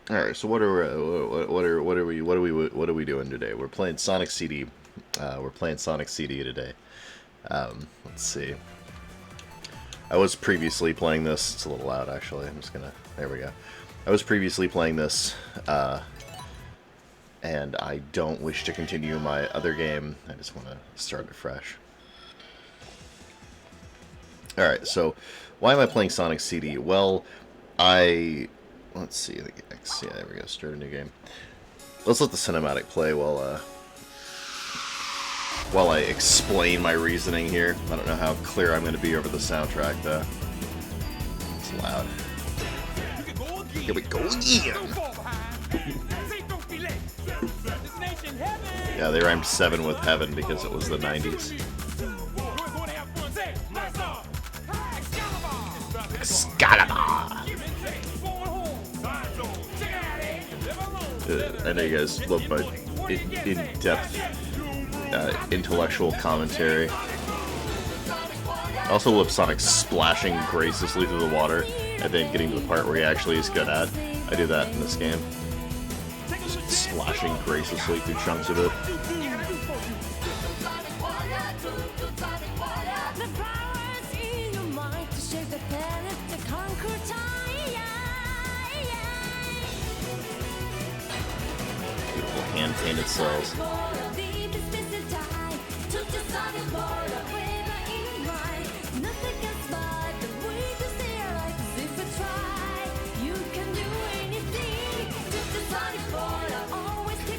All right, so what are we doing today? We're playing Sonic CD. We're playing Sonic CD today. Let's see. I was previously playing this. It's a little loud, actually. I'm just gonna. There we go. I was previously playing this, and I don't wish to continue my other game. I just want to start it fresh. All right, so why am I playing Sonic CD? Well, let's see. The X. Yeah, there we go. Start a new game. Let's let the cinematic play while I explain my reasoning here. I don't know how clear I'm going to be over the soundtrack, though. It's loud. Here we go again! Yeah, they rhymed 7 with heaven because it was the 90s. Excalibur! I know you guys love my in-depth intellectual commentary. I also love Sonic splashing graciously through the water and then getting to the part where he actually is good at. I do that in this game. Just splashing graciously through chunks of it. Beautiful hand-painted cells.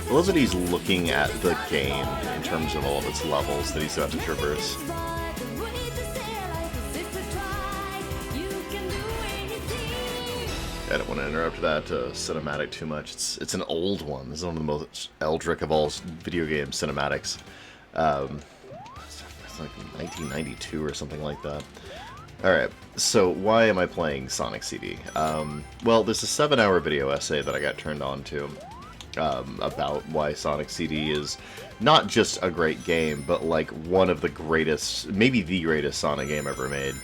I love that he's looking at the game in terms of all of its levels that he's about to traverse. I don't want to interrupt that cinematic too much. It's an old one. This is one of the most eldritch of all video game cinematics. It's like 1992 or something like that. Alright, so why am I playing Sonic CD? Well, there's a 7-hour video essay that I got turned on to about why Sonic CD is not just a great game, but like one of the greatest, maybe the greatest Sonic game ever made,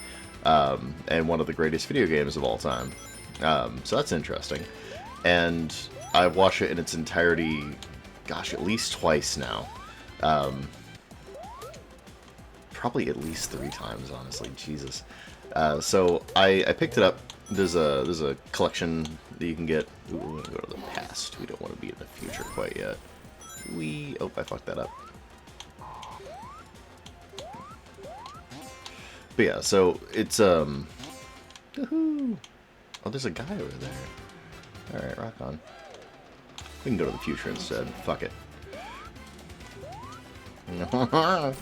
and one of the greatest video games of all time. So that's interesting. And I've watched it in its entirety, gosh, at least twice now. Probably at least 3 times, honestly. Jesus. So I picked it up. There's a collection that you can get. Ooh, we're gonna go to the past. We don't want to be in the future quite yet. Oh, I fucked that up. But yeah, so it's woohoo! Oh, there's a guy over there. All right, rock on. We can go to the future instead. Fuck it. Oh.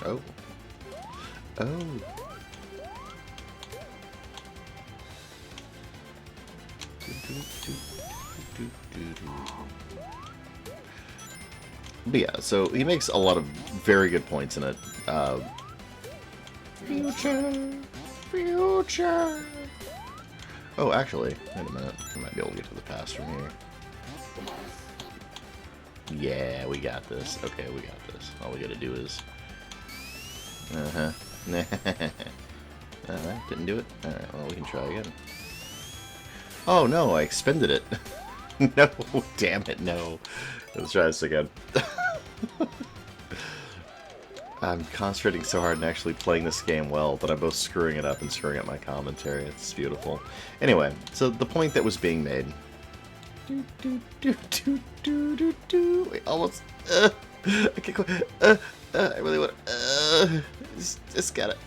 Oh. But yeah, so he makes a lot of very good points in it. Future. Future. Oh, actually, wait a minute. I might be able to get to the past from here. Yeah, we got this. Okay, we got this. All we gotta do is... Alright, didn't do it? Alright, well, we can try again. Oh, no, I expended it. No, damn it, no. Let's try this again. I'm concentrating so hard and actually playing this game well that I'm both screwing it up and screwing up my commentary. It's beautiful. Anyway, so the point that was being made... Wait, almost... I can't quite... I really want to... just got it.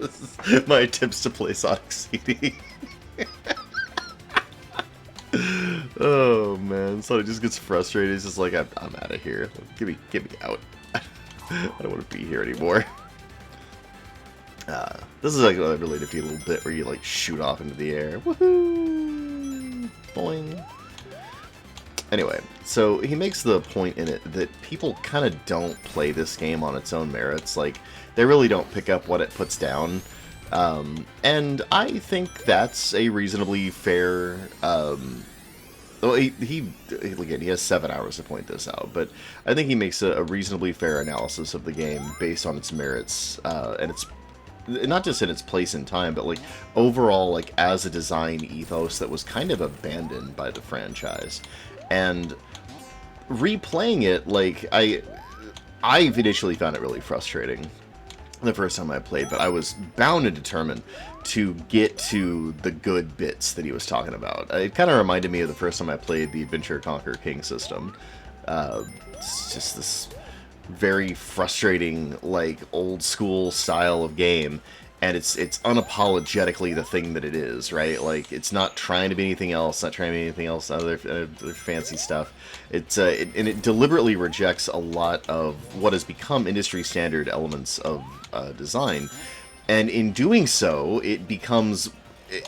This is my attempts to play Sonic CD. Oh man, Sonic just gets frustrated. He's just like, I'm out of here. Get me out. I don't want to be here anymore. This is like a really nifty little bit where you like shoot off into the air. Woohoo! Boing. Anyway, so he makes the point in it that people kind of don't play this game on its own merits. Like, they really don't pick up what it puts down. And I think that's a reasonably fair... well, again, he has 7 hours to point this out, but I think he makes a reasonably fair analysis of the game based on its merits and its not just in its place in time, but like overall, like as a design ethos that was kind of abandoned by the franchise. And replaying it, like I initially found it really frustrating the first time I played, but I was bound and determined to get to the good bits that he was talking about. It kind of reminded me of the first time I played the Adventure Conquer King system. It's just this very frustrating, like, old school style of game, and it's unapologetically the thing that it is, right? Like, it's not trying to be anything else, other fancy stuff. And it deliberately rejects a lot of what has become industry standard elements of design, and in doing so, it becomes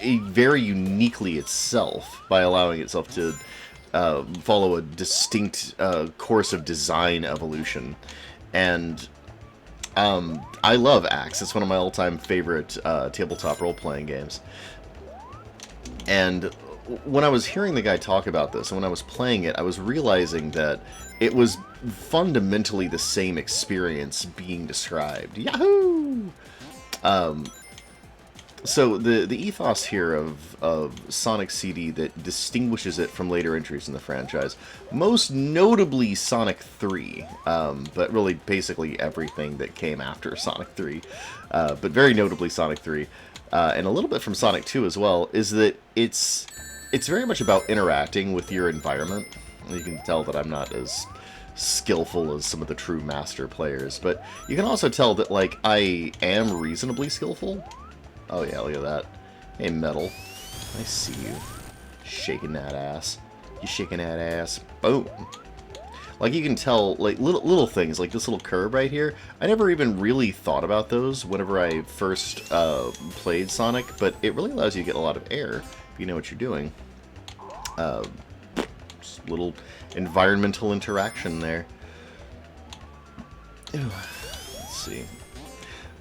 very uniquely itself by allowing itself to follow a distinct course of design evolution. And I love Axe. It's one of my all-time favorite tabletop role-playing games. And when I was hearing the guy talk about this, and when I was playing it, I was realizing that it was fundamentally the same experience being described. Yahoo! So the ethos here of Sonic CD that distinguishes it from later entries in the franchise, most notably Sonic 3, but really basically everything that came after Sonic 3, but very notably Sonic 3, and a little bit from Sonic 2 as well, is that it's very much about interacting with your environment. You can tell that I'm not as skillful as some of the true master players, but you can also tell that, like, I am reasonably skillful. Oh yeah, look at that. Hey, Metal. I see you. Shaking that ass. You shaking that ass. Boom. Like, you can tell, like, little things, like this little curve right here. I never even really thought about those whenever I first played Sonic, but it really allows you to get a lot of air if you know what you're doing. Just little environmental interaction there. Ew. Let's see.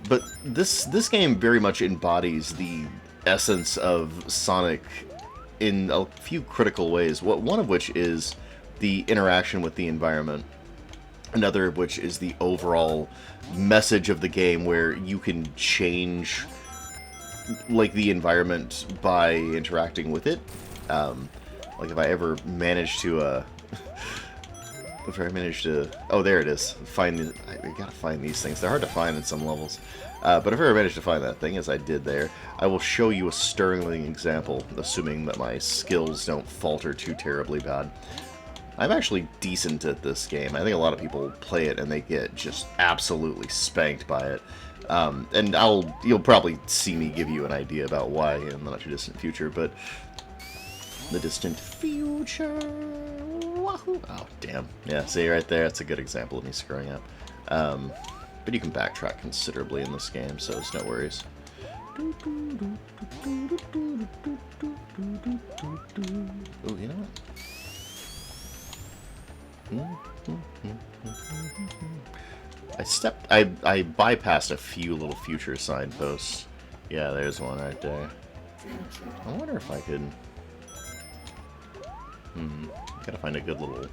But this game very much embodies the essence of Sonic in a few critical ways. One of which is the interaction with the environment. Another of which is the overall message of the game, where you can change, like, the environment by interacting with it. Like, if I ever manage to oh, there it is. I gotta find these things. They're hard to find in some levels. But if I ever manage to find that thing, as I did there, I will show you a stirring example, assuming that my skills don't falter too terribly bad. I'm actually decent at this game. I think a lot of people play it and they get just absolutely spanked by it. And you'll probably see me give you an idea about why in the not too distant future, but the distant future. Wahoo! Oh, damn. Yeah, see right there, that's a good example of me screwing up. But you can backtrack considerably in this game, so it's no worries. Ooh, you know what? I bypassed a few little future signposts. Yeah, there's one right there. I wonder if I could... Gotta find a good little...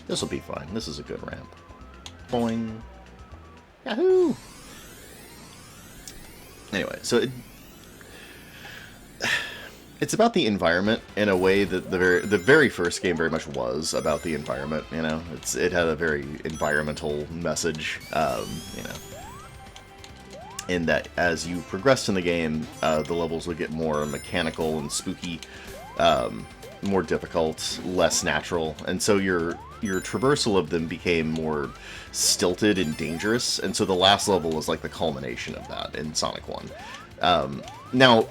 This'll be fine. This is a good ramp. Boing. Yahoo! Anyway, so it's about the environment in a way that the very first game very much was about the environment. You know, it had a very environmental message. You know, in that as you progressed in the game, the levels would get more mechanical and spooky, more difficult, less natural, and so your traversal of them became more stilted and dangerous, and so the last level was like the culmination of that in Sonic 1. Now,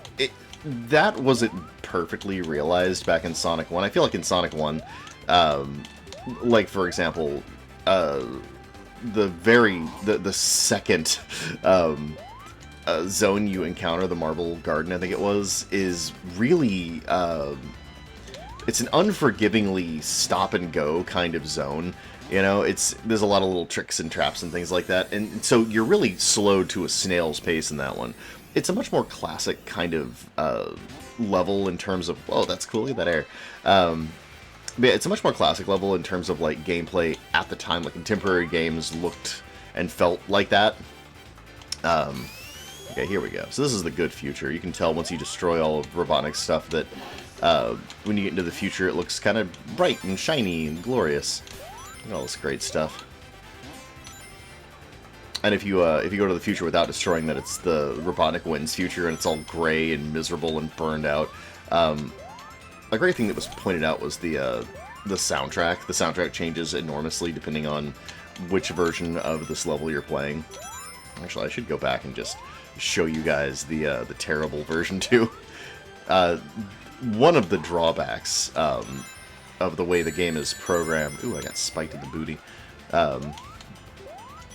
that wasn't perfectly realized back in Sonic 1. I feel like in Sonic 1, like, for example, the second zone you encounter, the Marble Garden, I think it was, is really... it's an unforgivingly stop-and-go kind of zone. You know, there's a lot of little tricks and traps and things like that, and so you're really slowed to a snail's pace in that one. It's a much more classic kind of level in terms of, oh, that's cool, look at that air. But it's a much more classic level in terms of, like, gameplay at the time. Like, contemporary games looked and felt like that. Okay, here we go. So this is the good future. You can tell once you destroy all of Robotnik's stuff that when you get into the future, it looks kind of bright and shiny and glorious. Look at all this great stuff. And if you go to the future without destroying that, it's the Robotnik wins future, and it's all gray and miserable and burned out. A great thing that was pointed out was the soundtrack. The soundtrack changes enormously depending on which version of this level you're playing. Actually, I should go back and just show you guys the terrible version too. One of the drawbacks of the way the game is programmed. Ooh, I got spiked in the booty.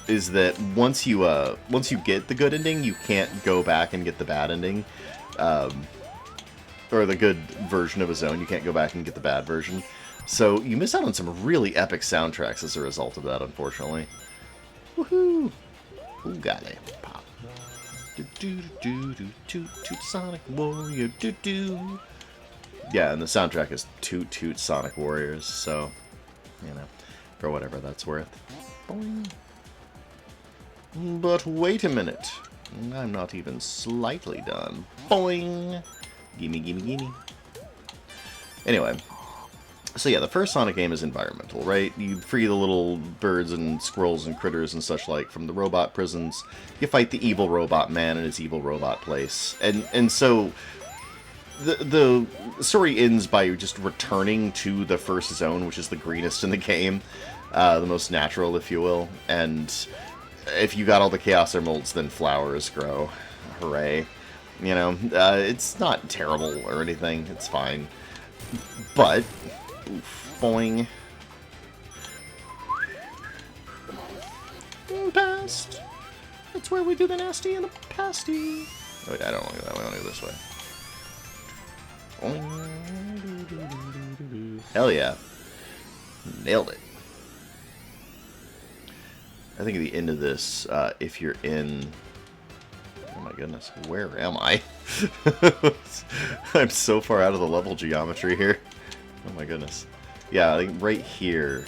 Is that once you get the good ending, you can't go back and get the bad ending, or the good version of a zone. You can't go back and get the bad version. So you miss out on some really epic soundtracks as a result of that, unfortunately. Woohoo! Ooh, golly, pop. Do do do do do toot Sonic Warrior do do. Yeah, and the soundtrack is Toot Toot Sonic Warriors. So, you know, for whatever that's worth. Boing. But wait a minute. I'm not even slightly done. Boing! Gimme, gimme, gimme. Anyway. So yeah, the first Sonic game is environmental, right? You free the little birds and squirrels and critters and such like from the robot prisons. You fight the evil robot man in his evil robot place. And so the story ends by just returning to the first zone, which is the greenest in the game. The most natural, if you will. And if you got all the Chaos Emeralds, then flowers grow. Hooray. You know, it's not terrible or anything. It's fine. But, oof, boing. Past. That's where we do the nasty and the pasty. Oh, yeah, I don't want to go that way. I want to go this way. Boing. Hell yeah. Nailed it. I think at the end of this, if you're in... Oh my goodness, where am I? I'm so far out of the level geometry here. Oh my goodness. Yeah, I think right here,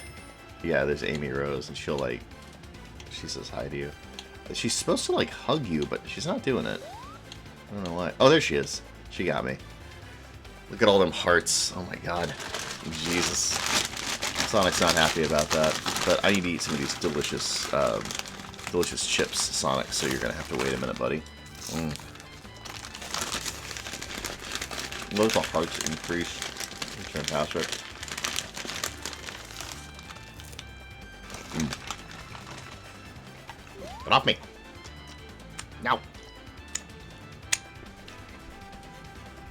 yeah, there's Amy Rose, and she'll like, she says hi to you. She's supposed to like hug you, but she's not doing it. I don't know why. Oh, there she is. She got me. Look at all them hearts. Oh my god. Jesus. Sonic's not happy about that, but I need to eat some of these delicious, delicious chips, Sonic, so you're gonna have to wait a minute, buddy. Let the hearts increase. It's fantastic. Get off me! Now!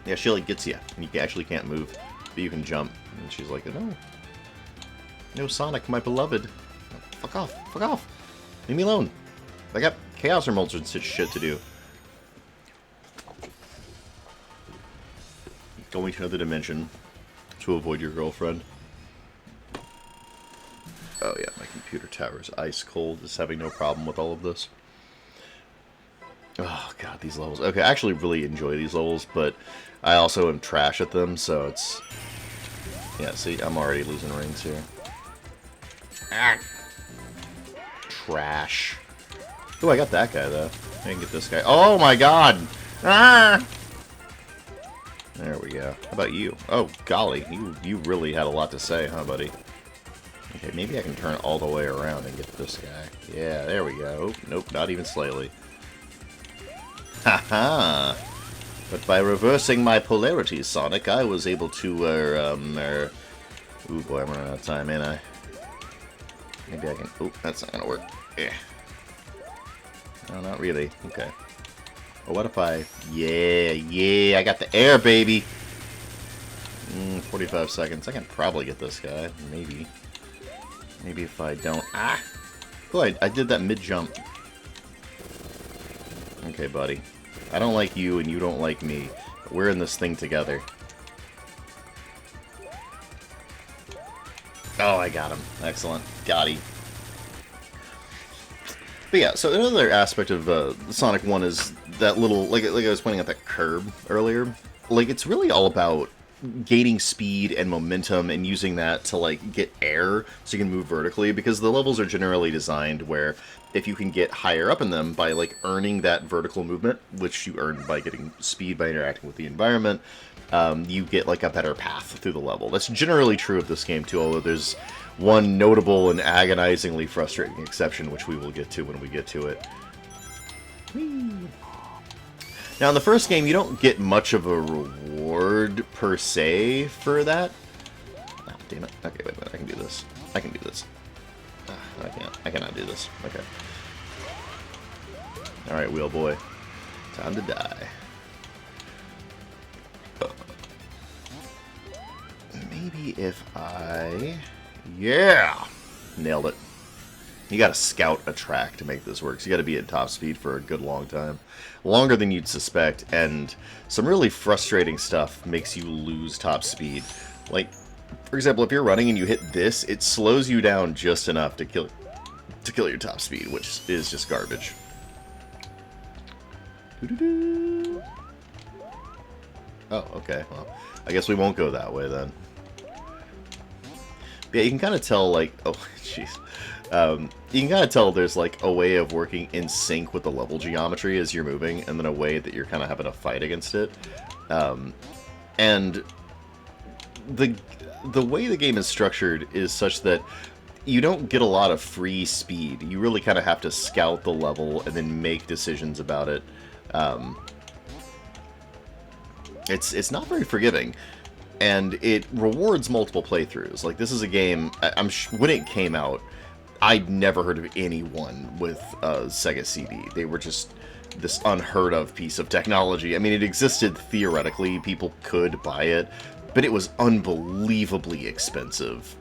Yeah, she like gets you, and you actually can't move, but you can jump. And she's like, no. No, Sonic, my beloved. Fuck off. Fuck off. Leave me alone. I got Chaos Emeralds and such shit to do. Going to another dimension to avoid your girlfriend. Oh yeah, my computer tower is ice cold. Just having no problem with all of this. Oh god, these levels. Okay, I actually really enjoy these levels, but I also am trash at them, so it's... Yeah, see, I'm already losing rings here. Ah. Trash. Oh, I got that guy, though. I can get this guy. Oh, my God! Ah! There we go. How about you? Oh, golly. You really had a lot to say, huh, buddy? Okay, maybe I can turn all the way around and get this guy. Yeah, there we go. Oh, nope, not even slightly. Haha! But by reversing my polarities, Sonic, I was able to, Ooh, boy, I'm running out of time, ain't I? Maybe I can... Oh, that's not gonna work. Yeah. No, not really. Okay. Well, what if I... Yeah, I got the air, baby! 45 seconds. I can probably get this guy. Maybe. Maybe if I don't... Ah! Oh, I did that mid-jump. Okay, buddy. I don't like you, and you don't like me. But we're in this thing together. Oh, I got him. Excellent. Got him. But yeah, so another aspect of Sonic 1 is that little, like I was pointing out that curb earlier. Like, it's really all about gaining speed and momentum and using that to like get air so you can move vertically, because the levels are generally designed where if you can get higher up in them by like earning that vertical movement, which you earn by getting speed by interacting with the environment, you get like a better path through the level. That's generally true of this game too, although there's one notable and agonizingly frustrating exception, which we will get to when we get to it. Whee! Now, in the first game, you don't get much of a reward, per se, for that. Oh, damn it. Okay, wait a minute. I can do this. I can do this. I can't. I cannot do this. Okay. Alright, wheel boy. Time to die. Maybe if I... Yeah! Nailed it. You gotta scout a track to make this work, so you gotta be at top speed for a good long time. Longer than you'd suspect, and some really frustrating stuff makes you lose top speed. Like, for example, if you're running and you hit this, it slows you down just enough to kill your top speed, which is just garbage. Doo-doo-doo. Oh, okay, well, I guess we won't go that way then. Yeah, you can kind of tell, like, oh, jeez. You can kind of tell there's, like, a way of working in sync with the level geometry as you're moving, and then a way that you're kind of having to fight against it. And the way the game is structured is such that you don't get a lot of free speed. You really kind of have to scout the level and then make decisions about it. It's not very forgiving. And it rewards multiple playthroughs. Like, this is a game, when it came out, I'd never heard of anyone with a Sega CD. They were just this unheard of piece of technology. I mean, it existed theoretically, people could buy it, but it was unbelievably expensive,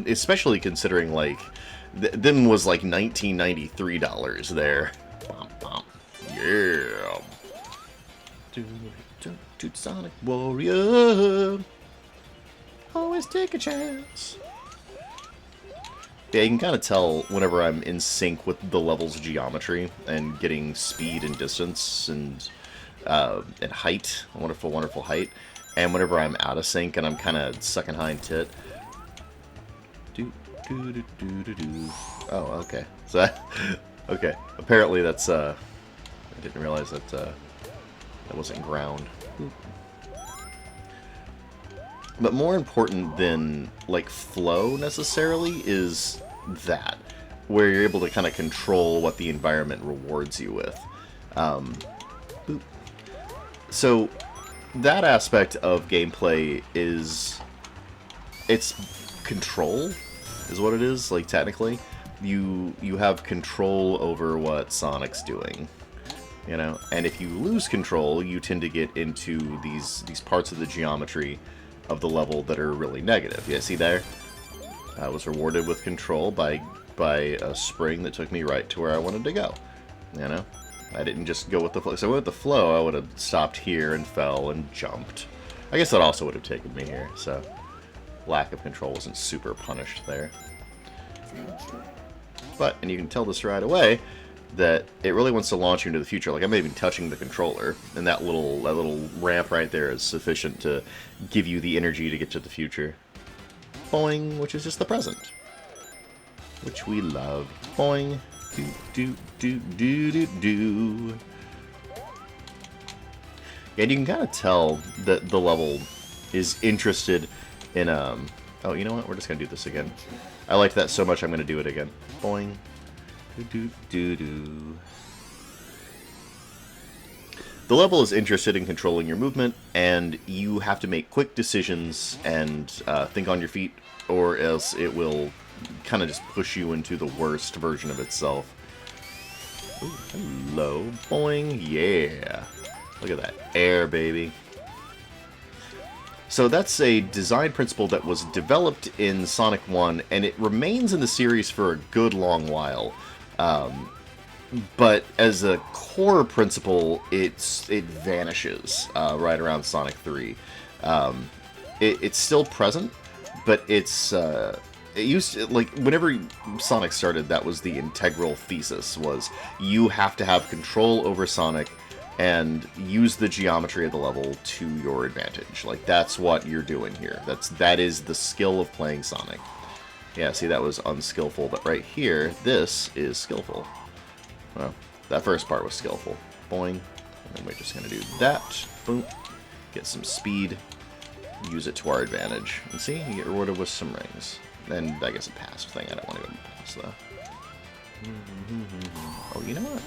especially considering, like, them was like $1993 there. Bom, bom. Yeah. Sonic Warrior. Always take a chance. Yeah, you can kind of tell whenever I'm in sync with the level's geometry and getting speed and distance and height, wonderful, wonderful height, and whenever I'm out of sync and I'm kind of sucking hind tit. Oh, okay. So, okay. Apparently that's I didn't realize that that wasn't ground. But more important than, like, flow, necessarily, is that. Where you're able to kind of control what the environment rewards you with. So, that aspect of gameplay is... It's control, is what it is, like, technically. You have control over what Sonic's doing. You know? And if you lose control, you tend to get into these parts of the geometry of the level that are really negative. Yeah, see there? I was rewarded with control by a spring that took me right to where I wanted to go. You know? I didn't just go with the flow. So I went with the flow, I would have stopped here and fell and jumped. I guess that also would have taken me here, so lack of control wasn't super punished there. But, and you can tell this right away, that it really wants to launch you into the future. Like, I'm not even touching the controller, and that little ramp right there is sufficient to give you the energy to get to the future. Boing, which is just the present. Which we love. Boing. Do, do, do, do, do, do. And you can kind of tell that the level is interested in, oh, you know what? We're just going to do this again. I liked that so much, I'm going to do it again. Boing. Do, do, do. The level is interested in controlling your movement, and you have to make quick decisions and think on your feet, or else it will kind of just push you into the worst version of itself. Ooh, hello, boing, yeah. Look at that air, baby. So that's a design principle that was developed in Sonic 1, and it remains in the series for a good long while. But as a core principle, it vanishes right around Sonic 3. It's still present, but it's it used to, like, whenever Sonic started, that was the integral thesis, was you have to have control over Sonic and use the geometry of the level to your advantage. Like, that's what you're doing here. That is the skill of playing Sonic. Yeah, see, that was unskillful, but right here, this is skillful. Well, that first part was skillful. Boing. And then we're just going to do that. Boom. Get some speed. Use it to our advantage. And see, you get rewarded with some rings. And I guess a past thing. I don't want to go past, though. Oh, you know what?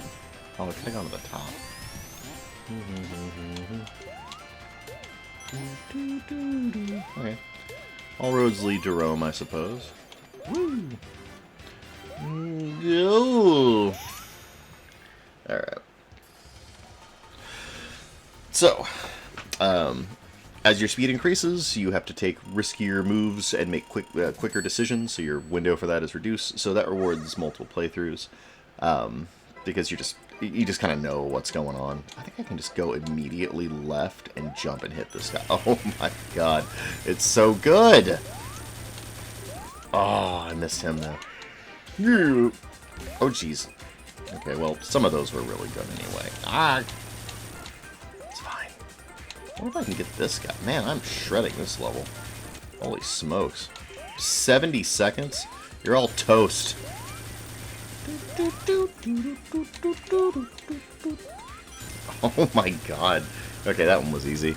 Oh, I could have gone to the top. Okay. All roads lead to Rome, I suppose. Woo! Go! Alright. So, as your speed increases, you have to take riskier moves and make quicker decisions, so your window for that is reduced. So that rewards multiple playthroughs, because you just kind of know what's going on. I think I can just go immediately left and jump and hit this guy. Oh my god, it's so good! Oh, I missed him though. Oh jeez. Okay, well, some of those were really good anyway. Ah! It's fine. I wonder if I can get this guy. Man, I'm shredding this level. Holy smokes. 70 seconds? You're all toast. Oh my god. Okay, that one was easy.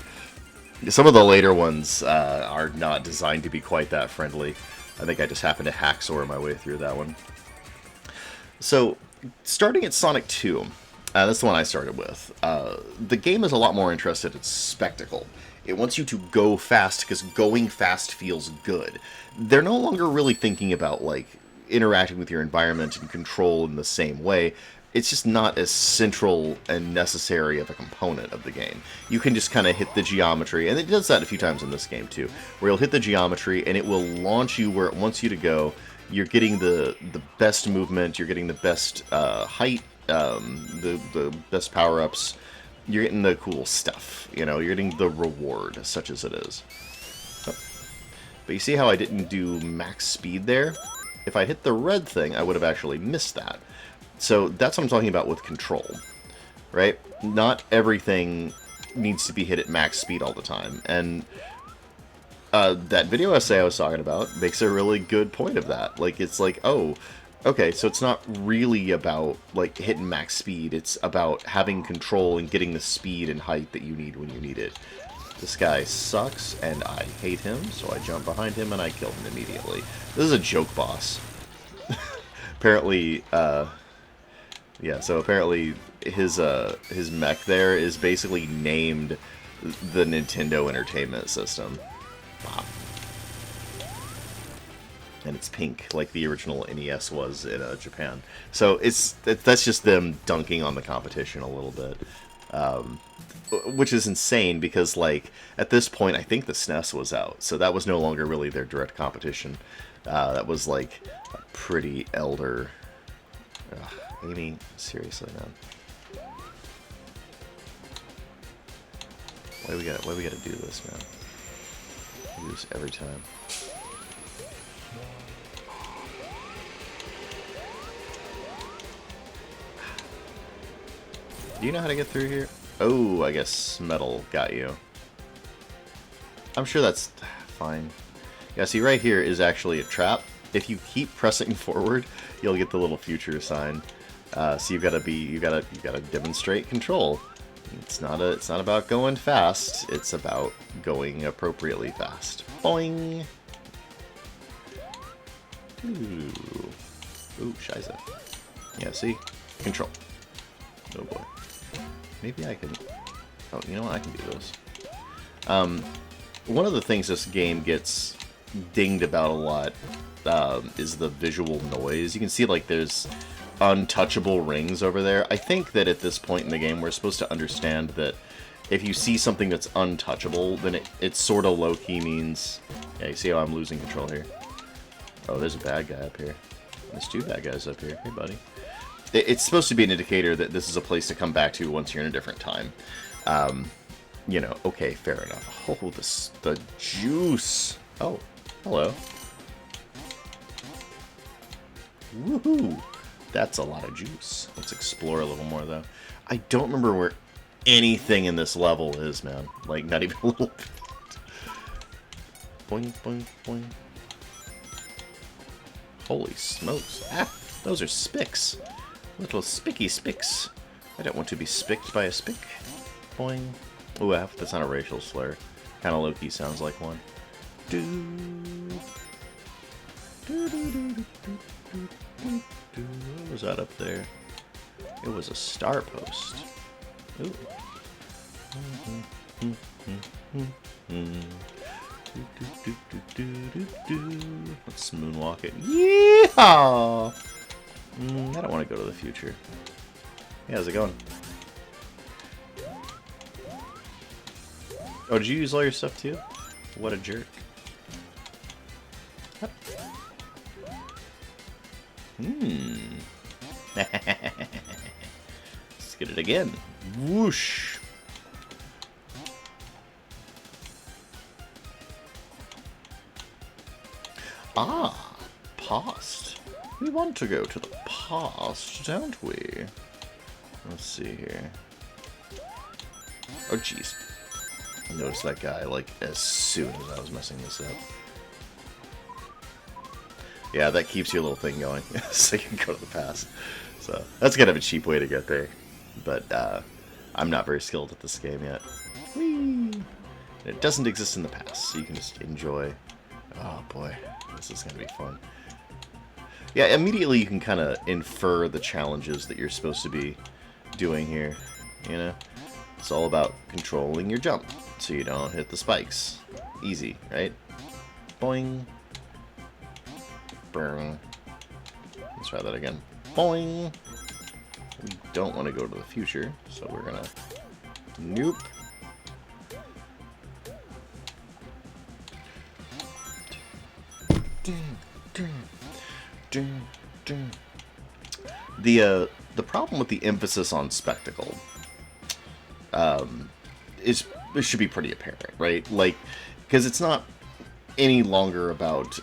Some of the later ones are not designed to be quite that friendly. I think I just happened to hacksaw my way through that one. So, starting at Sonic 2, that's the one I started with, the game is a lot more interested in spectacle. It wants you to go fast because going fast feels good. They're no longer really thinking about, like, interacting with your environment and control in the same way. It's just not as central and necessary of a component of the game. You can just kind of hit the geometry, and it does that a few times in this game too, where you'll hit the geometry and it will launch you where it wants you to go. You're getting the best movement, you're getting the best height, the best power-ups, you're getting the cool stuff, you know, you're getting the reward, such as it is. Oh. But you see how I didn't do max speed there? If I hit the red thing, I would have actually missed that. So that's what I'm talking about with control, right? Not everything needs to be hit at max speed all the time, and that video essay I was talking about makes a really good point of that. Like, it's like, oh, okay, so it's not really about, like, hitting max speed. It's about having control and getting the speed and height that you need when you need it. This guy sucks, and I hate him, so I jump behind him and I kill him immediately. This is a joke boss. Apparently, yeah, so apparently his mech there is basically named the Nintendo Entertainment System. Pop. And it's pink, like the original NES was in Japan. So that's just them dunking on the competition a little bit. Which is insane because, like, at this point, I think the SNES was out. So that was no longer really their direct competition. That was, like, a pretty elder... Ugh, Amy, seriously, man. Why we gotta do this, man? We do this every time. Do you know how to get through here? Oh, I guess metal got you. I'm sure that's fine. Yeah, see, right here is actually a trap. If you keep pressing forward, you'll get the little future sign. So you gotta demonstrate control. It's not about going fast. It's about going appropriately fast. Boing. Ooh, shiza. Yeah, see, control. Oh boy. Maybe I can... Oh, you know what? I can do this. One of the things this game gets dinged about a lot is the visual noise. You can see, like, there's untouchable rings over there. I think that at this point in the game, we're supposed to understand that if you see something that's untouchable, then it sort of low-key means... Yeah, you see how I'm losing control here? Oh, there's a bad guy up here. There's two bad guys up here. Hey, buddy. It's supposed to be an indicator that this is a place to come back to once you're in a different time. You know, okay, fair enough. Oh, the juice. Oh, hello. Woohoo! That's a lot of juice. Let's explore a little more, though. I don't remember where... anything in this level is, man. Like, not even a little bit. Boing, boing, boing. Holy smokes. Ah, those are spicks. Little spicky spicks. I don't want to be spicked by a spick. Boing. Ooh, that's not a racial slur. Kind of low-key sounds like one. What was that up there? It was a star post. Ooh. Let's moonwalk it. Yeehaw! I don't want to go to the future. Hey, how's it going? Oh, did you use all your stuff too? What a jerk. Let's get it again. Whoosh. Ah, past. We want to go to the past, don't we? Let's see here. Oh, jeez. I noticed that guy, like, as soon as I was messing this up. Yeah, that keeps your little thing going, so you can go to the past. So, that's kind of a cheap way to get there. But, I'm not very skilled at this game yet. Whee! It doesn't exist in the past, so you can just enjoy. Oh, boy. This is going to be fun. Yeah, immediately you can kind of infer the challenges that you're supposed to be doing here, you know? It's all about controlling your jump, so you don't hit the spikes. Easy, right? Boing. Burn. Let's try that again. Boing. We don't want to go to the future, so we're gonna... Nope. The problem with the emphasis on spectacle is it should be pretty apparent, right? Like, because it's not any longer about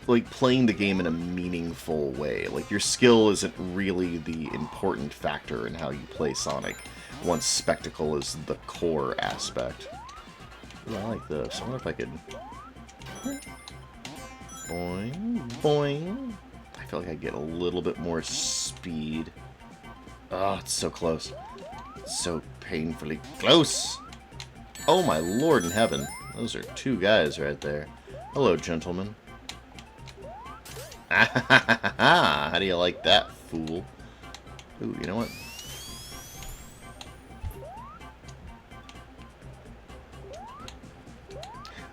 like playing the game in a meaningful way. Like, your skill isn't really the important factor in how you play Sonic, once spectacle is the core aspect. Ooh, I like this. I wonder if I could... Boing, boing. I feel like I get a little bit more speed. Oh, it's so close. It's so painfully close. Oh my lord in heaven. Those are two guys right there. Hello, gentlemen. How do you like that, fool? Ooh, you know what?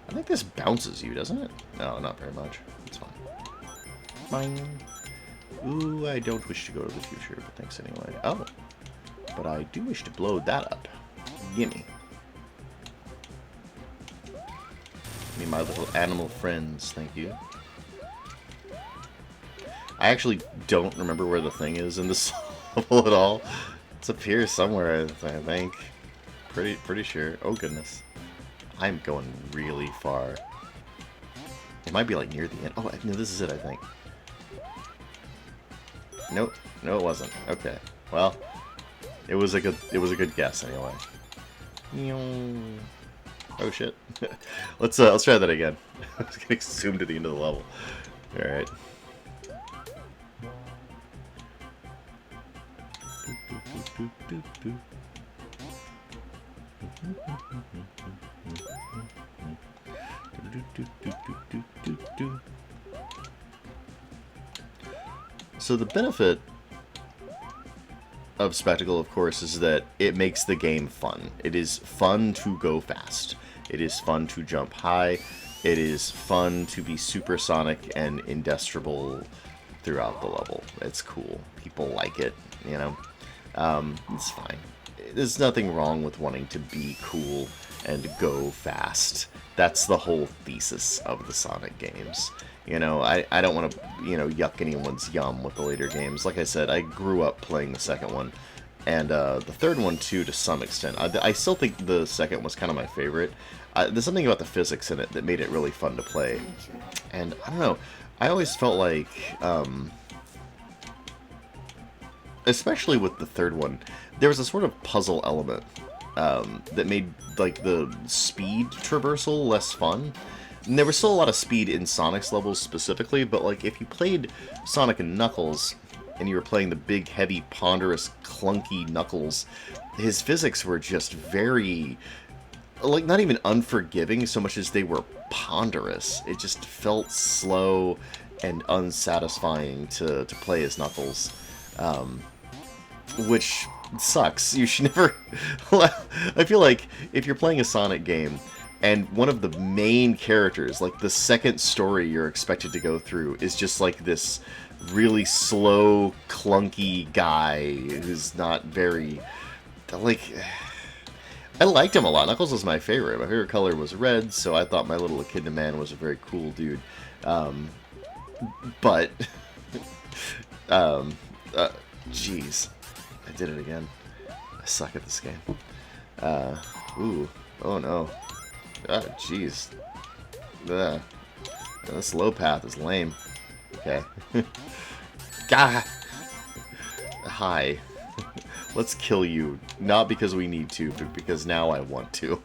I think this bounces you, doesn't it? No, not very much. It's fine. Fine. Ooh, I don't wish to go to the future, but thanks anyway. Oh. But I do wish to blow that up. Gimme. Me, my little animal friends, thank you. I actually don't remember where the thing is in this level at all. It's up here somewhere, I think. Pretty sure. Oh, goodness. I'm going really far. It might be like near the end. Oh, no, this is it, I think. Nope. No, it wasn't. Okay. Well, it was a good guess anyway. Oh shit. Let's try that again. I was getting zoomed to the end of the level. All right. So the benefit of Spectacle, of course, is that it makes the game fun. It is fun to go fast. It is fun to jump high. It is fun to be supersonic and indestructible throughout the level. It's cool. People like it, you know. It's fine. There's nothing wrong with wanting to be cool and go fast. That's the whole thesis of the Sonic games. You know, I don't want to, you know, yuck anyone's yum with the later games. Like I said, I grew up playing the second one, and the third one, too, to some extent. I still think the second was kind of my favorite. There's something about the physics in it that made it really fun to play. And, I don't know, I always felt like, especially with the third one, there was a sort of puzzle element that made like the speed traversal less fun. And there was still a lot of speed in Sonic's levels specifically, but like if you played Sonic and Knuckles and you were playing the big, heavy, ponderous, clunky Knuckles, his physics were just very, like, not even unforgiving so much as they were ponderous. It just felt slow and unsatisfying to play as Knuckles, which sucks. You should never... I feel like if you're playing a Sonic game, and one of the main characters, like the second story you're expected to go through, is just like this really slow, clunky guy who's not very... like... I liked him a lot. Knuckles was my favorite. My favorite color was red, so I thought my little Echidna Man was a very cool dude. But... jeez. I did it again. I suck at this game. Ooh. Oh no. Jeez. The slow path is lame. Okay. Gah! Hi. Let's kill you. Not because we need to, but because now I want to.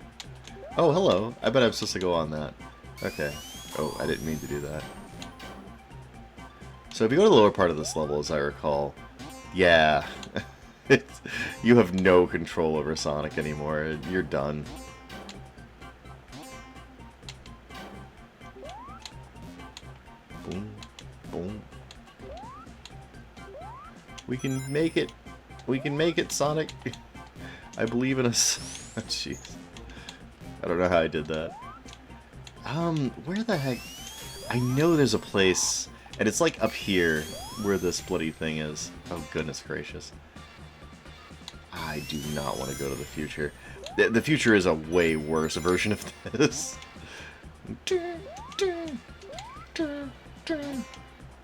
Oh, hello. I bet I'm supposed to go on that. Okay. Oh, I didn't mean to do that. So if you go to the lower part of this level, as I recall, yeah. You have no control over Sonic anymore. You're done. Boom. Boom. We can make it. We can make it, Sonic. I believe in us. Jeez. I don't know how I did that. Where the heck? I know there's a place, and it's like up here where this bloody thing is. Oh, goodness gracious. I do not want to go to the future. The future is a way worse version of this.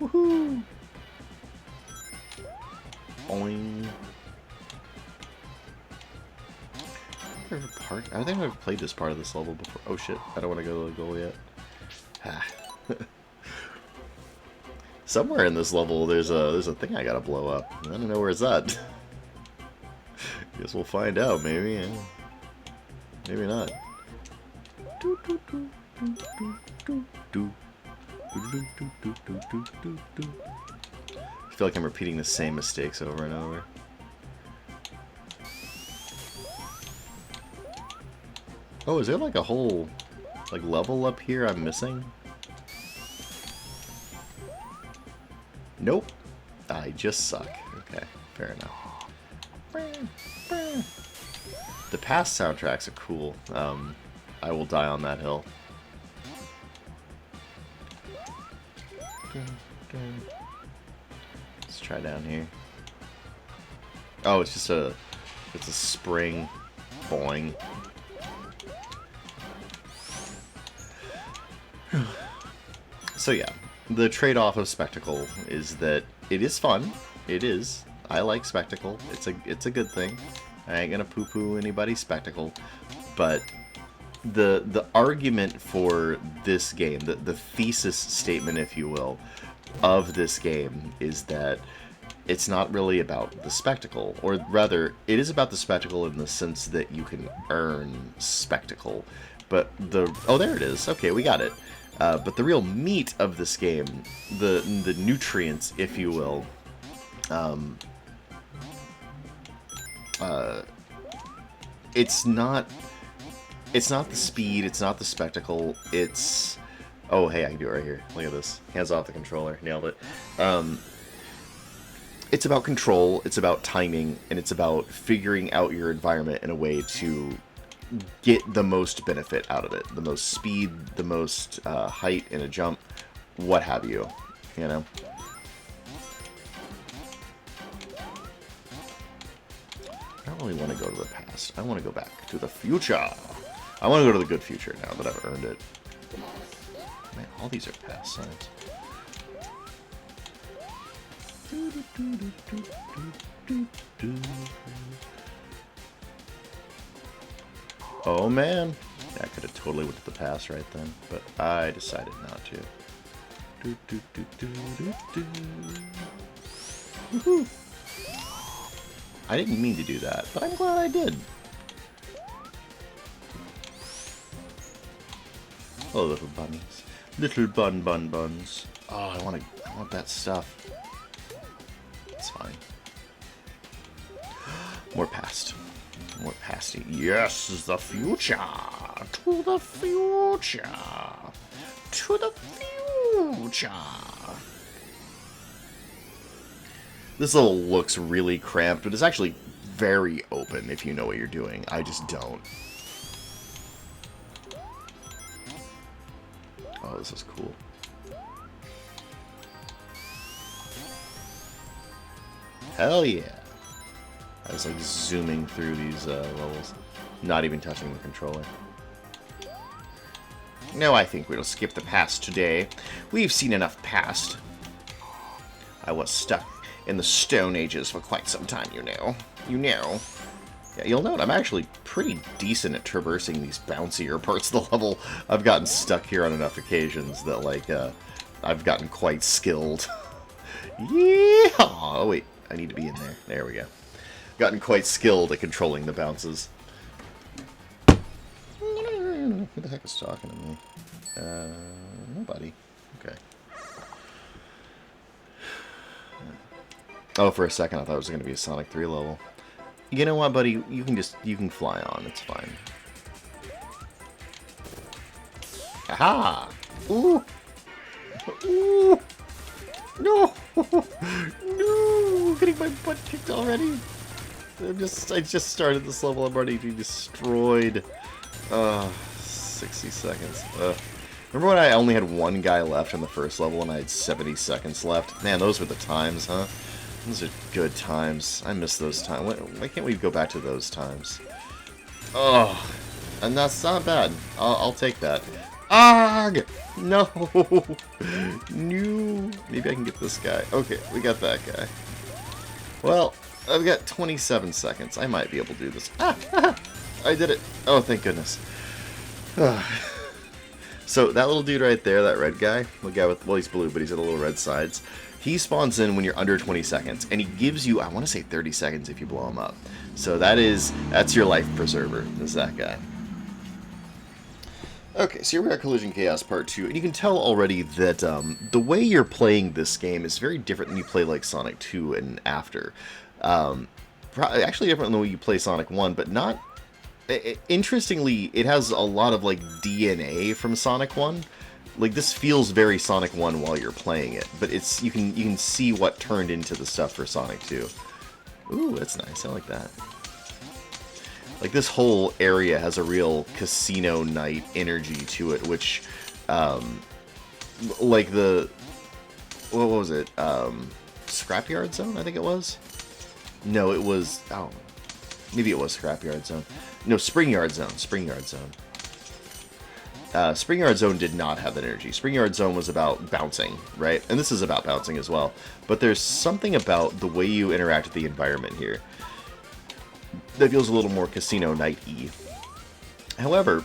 Woohoo! Boing. I think I've played this part of this level before. Oh shit, I don't want to go to the goal yet. Somewhere in this level there's a thing I gotta blow up. I don't know where it's at. Guess we'll find out, maybe. Yeah. Maybe not. I feel like I'm repeating the same mistakes over and over. Oh, is there like a whole like level up here I'm missing? Nope. I just suck. Okay, fair enough. The past soundtracks are cool. I will die on that hill. Let's try down here. Oh, it's just a spring. Boing. So yeah, the trade-off of Spectacle is that it is fun. It is. I like Spectacle. It's a good thing. I ain't gonna poo-poo anybody's Spectacle. But the argument for this game, the thesis statement, if you will, of this game is that it's not really about the spectacle, or rather, it is about the spectacle in the sense that you can earn spectacle. But oh, there it is. Okay, we got it. But the real meat of this game, the nutrients, if you will, it's not the speed, it's not the spectacle, it's... Oh, hey, I can do it right here. Look at this. Hands off the controller. Nailed it. It's about control, it's about timing, and it's about figuring out your environment in a way to get the most benefit out of it. The most speed, the most height in a jump, what have you. You know? I don't really want to go to the past. I want to go back to the future. I want to go to the good future now that I've earned it. Man, all these are past signs. Oh man, I could have totally went to the past right then, but I decided not to. Woohoo! I didn't mean to do that, but I'm glad I did. Oh, little bunnies. Little buns. Oh, I want that stuff. It's fine. More past. More pasty. Yes, the future. To the future. To the future. This level looks really cramped, but it's actually very open if you know what you're doing. I just don't. Oh, this is cool. Hell yeah. I was like zooming through these levels, not even touching the controller. No, I think we'll skip the past today. We've seen enough past. I was stuck in the Stone Ages for quite some time, you know. Yeah, you'll note I'm actually pretty decent at traversing these bouncier parts of the level. I've gotten stuck here on enough occasions that, like, I've gotten quite skilled. Yeah! Oh, wait. I need to be in there. There we go. Gotten quite skilled at controlling the bounces. Who the heck is talking to me? Nobody. Okay. Oh, for a second I thought it was going to be a Sonic 3 level. You know what, buddy? You can fly on. It's fine. Aha! Ooh! Ooh! No! No! Getting my butt kicked already. I just started this level. I'm already being destroyed. 60 seconds. Remember when I only had one guy left in the first level and I had 70 seconds left? Man, those were the times, huh? Those are good times. I miss those times. Why can't we go back to those times? Oh, and that's not bad. I'll take that. Arg! No! No! Maybe I can get this guy. Okay, we got that guy. Well, I've got 27 seconds. I might be able to do this. I did it. Oh, thank goodness. So, that little dude right there, that red guy, the guy with, well, he's blue, but he's got the little red sides. He spawns in when you're under 20 seconds, and he gives you, I want to say 30 seconds if you blow him up. So that's your life preserver, is that guy. Okay, so here we are, Collision Chaos Part 2, and you can tell already that the way you're playing this game is very different than you play like Sonic 2 and after. Actually different than the way you play Sonic 1, but not... Interestingly, it has a lot of like DNA from Sonic 1. Like, this feels very Sonic 1 while you're playing it, but it's you can see what turned into the stuff for Sonic 2. Ooh, that's nice. I like that. Like, this whole area has a real casino night energy to it, which, like the, what was it? Scrapyard Zone, I think it was? No, it was, oh, maybe it was Scrapyard Zone. No, Springyard Zone. Springyard Zone. Springyard Zone did not have that energy. Springyard Zone was about bouncing, right? And this is about bouncing as well. But there's something about the way you interact with the environment here that feels a little more Casino Night-y. However,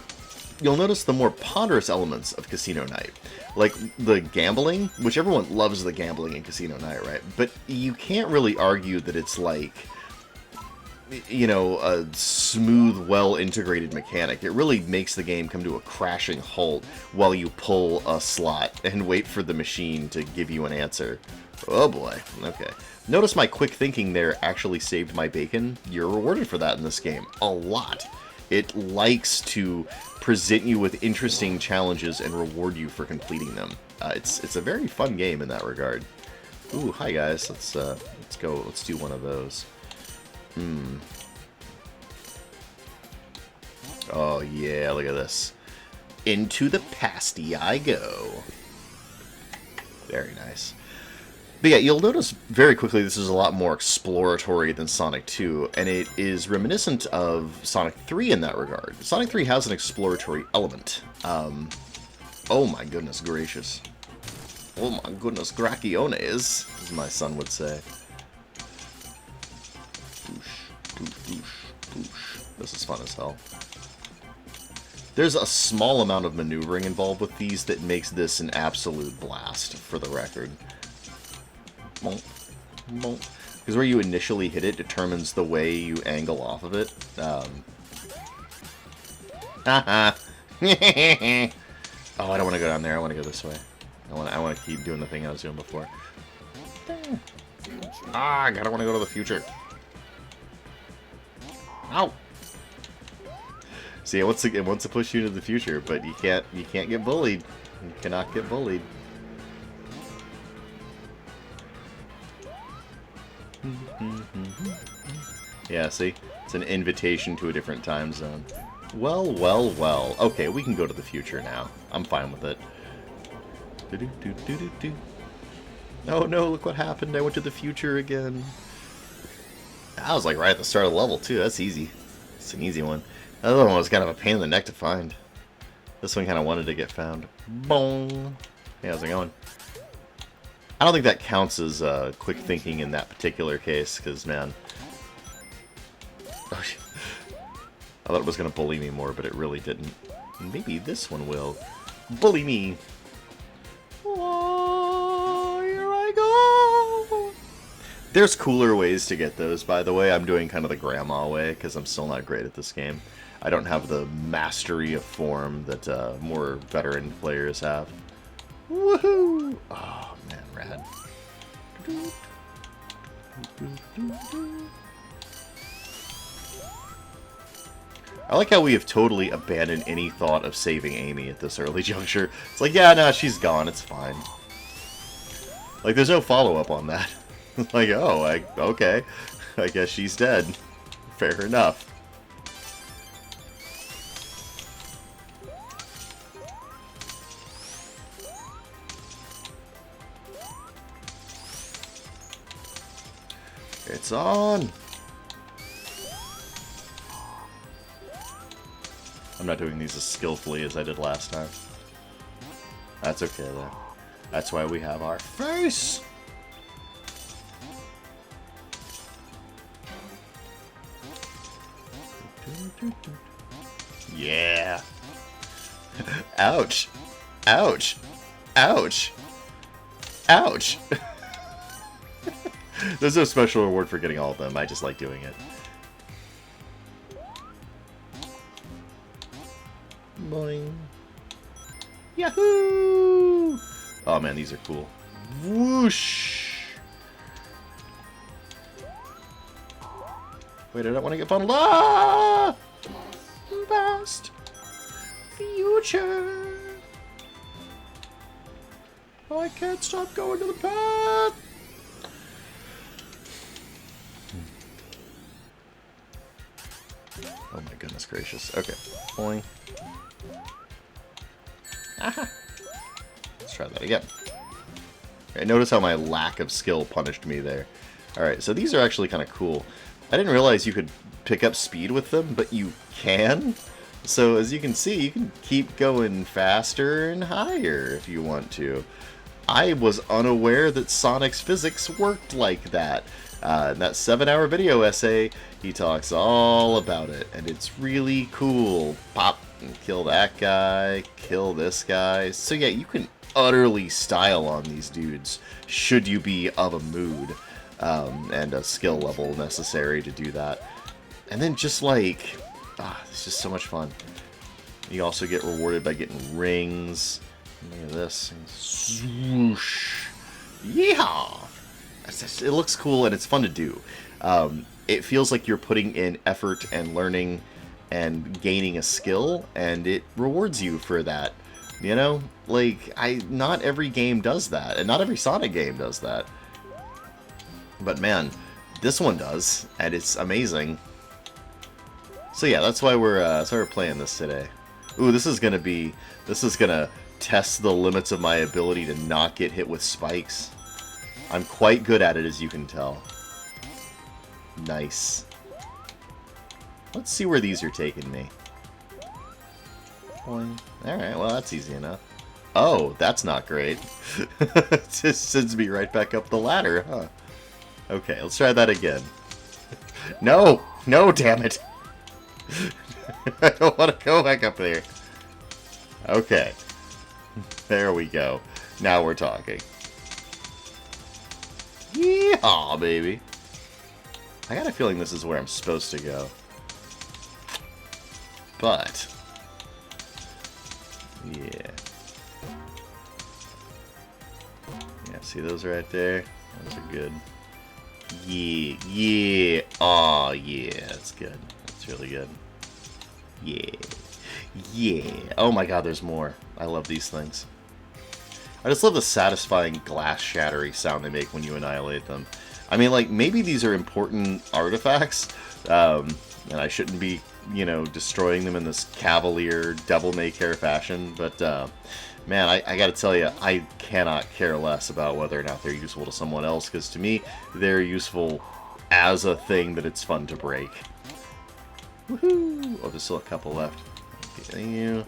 you'll notice the more ponderous elements of Casino Night. Like the gambling, which everyone loves the gambling in Casino Night, right? But you can't really argue that it's like, you know, a smooth, well-integrated mechanic. It really makes the game come to a crashing halt while you pull a slot and wait for the machine to give you an answer. Oh boy, okay. Notice my quick thinking there actually saved my bacon. You're rewarded for that in this game. A lot. It likes to present you with interesting challenges and reward you for completing them. It's a very fun game in that regard. Ooh, hi guys. Let's go. Let's do one of those. Oh yeah, look at this. Into the pasty I go. Very nice. But yeah, you'll notice very quickly this is a lot more exploratory than Sonic 2, and it is reminiscent of Sonic 3 in that regard. Sonic 3 has an exploratory element. Oh my goodness gracious. Oh my goodness graciones, as my son would say. This is fun as hell. There's a small amount of maneuvering involved with these that makes this an absolute blast, for the record. Because where you initially hit it determines the way you angle off of it. Haha. Oh, I don't want to go down there. I want to go this way. I want to keep doing the thing I was doing before. Ah, I gotta want to go to the future. Ow! See, it wants to push you to the future, but you can't get bullied. You cannot get bullied. Yeah, see? It's an invitation to a different time zone. Well, well, well. Okay, we can go to the future now. I'm fine with it. Oh no, look what happened. I went to the future again. That was like right at the start of the level, too. That's easy. It's an easy one. The other one was kind of a pain in the neck to find. This one kind of wanted to get found. Boom. Hey, how's it going? I don't think that counts as quick thinking in that particular case, because, man... Oh, I thought it was going to bully me more, but it really didn't. Maybe this one will. Bully me! Oh, here I go! There's cooler ways to get those, by the way. I'm doing kind of the grandma way, because I'm still not great at this game. I don't have the mastery of form that more veteran players have. Woohoo! Oh, man, rad. I like how we have totally abandoned any thought of saving Amy at this early juncture. It's like, yeah, no, she's gone, it's fine. Like, there's no follow-up on that. Like, oh, okay. I guess she's dead. Fair enough. It's on! I'm not doing these as skillfully as I did last time. That's okay, though. That's why we have our face! Yeah! Ouch! Ouch! Ouch! Ouch! There's no special reward for getting all of them, I just like doing it. Boing. Yahoo! Oh man, these are cool. Whoosh! Wait, I don't want to get funneled. Ah! Past. Future. I can't stop going to the past. Oh my goodness gracious. Okay. Boing. Aha. Let's try that again. Okay, notice how my lack of skill punished me there. Alright, so these are actually kind of cool. I didn't realize you could pick up speed with them, but you can. So as you can see, you can keep going faster and higher if you want to. I was unaware that Sonic's physics worked like that. In that 7-hour video essay, he talks all about it, and it's really cool. Pop, and kill that guy, kill this guy. So yeah, you can utterly style on these dudes, should you be of a mood, and a skill level necessary to do that. And then just like, it's just so much fun. You also get rewarded by getting rings. Look at this. Swoosh. Yeehaw! It looks cool and it's fun to do. It feels like you're putting in effort and learning and gaining a skill, and it rewards you for that. You know? Like, not every game does that, and not every Sonic game does that. But man, this one does, and it's amazing. So yeah, that's why we're playing this today. Ooh, this is gonna test the limits of my ability to not get hit with spikes. I'm quite good at it, as you can tell. Nice. Let's see where these are taking me. Alright, well that's easy enough. Oh, that's not great. It just sends me right back up the ladder, huh? Okay, let's try that again. No! No, damn it! I don't want to go back up there. Okay. There we go. Now we're talking. Yeehaw, baby. I got a feeling this is where I'm supposed to go. But... yeah. Yeah, see those right there? Those are good. Yeah, yeah. Aw, yeah, that's good. That's really good. Yeah. Yeah. Oh my god, there's more. I love these things. I just love the satisfying glass shattery sound they make when you annihilate them. I mean, like, maybe these are important artifacts, and I shouldn't be, you know, destroying them in this cavalier, devil-may-care fashion, but, man, I gotta tell you, I cannot care less about whether or not they're useful to someone else, because to me, they're useful as a thing that it's fun to break. Woohoo! Oh, there's still a couple left. Get you.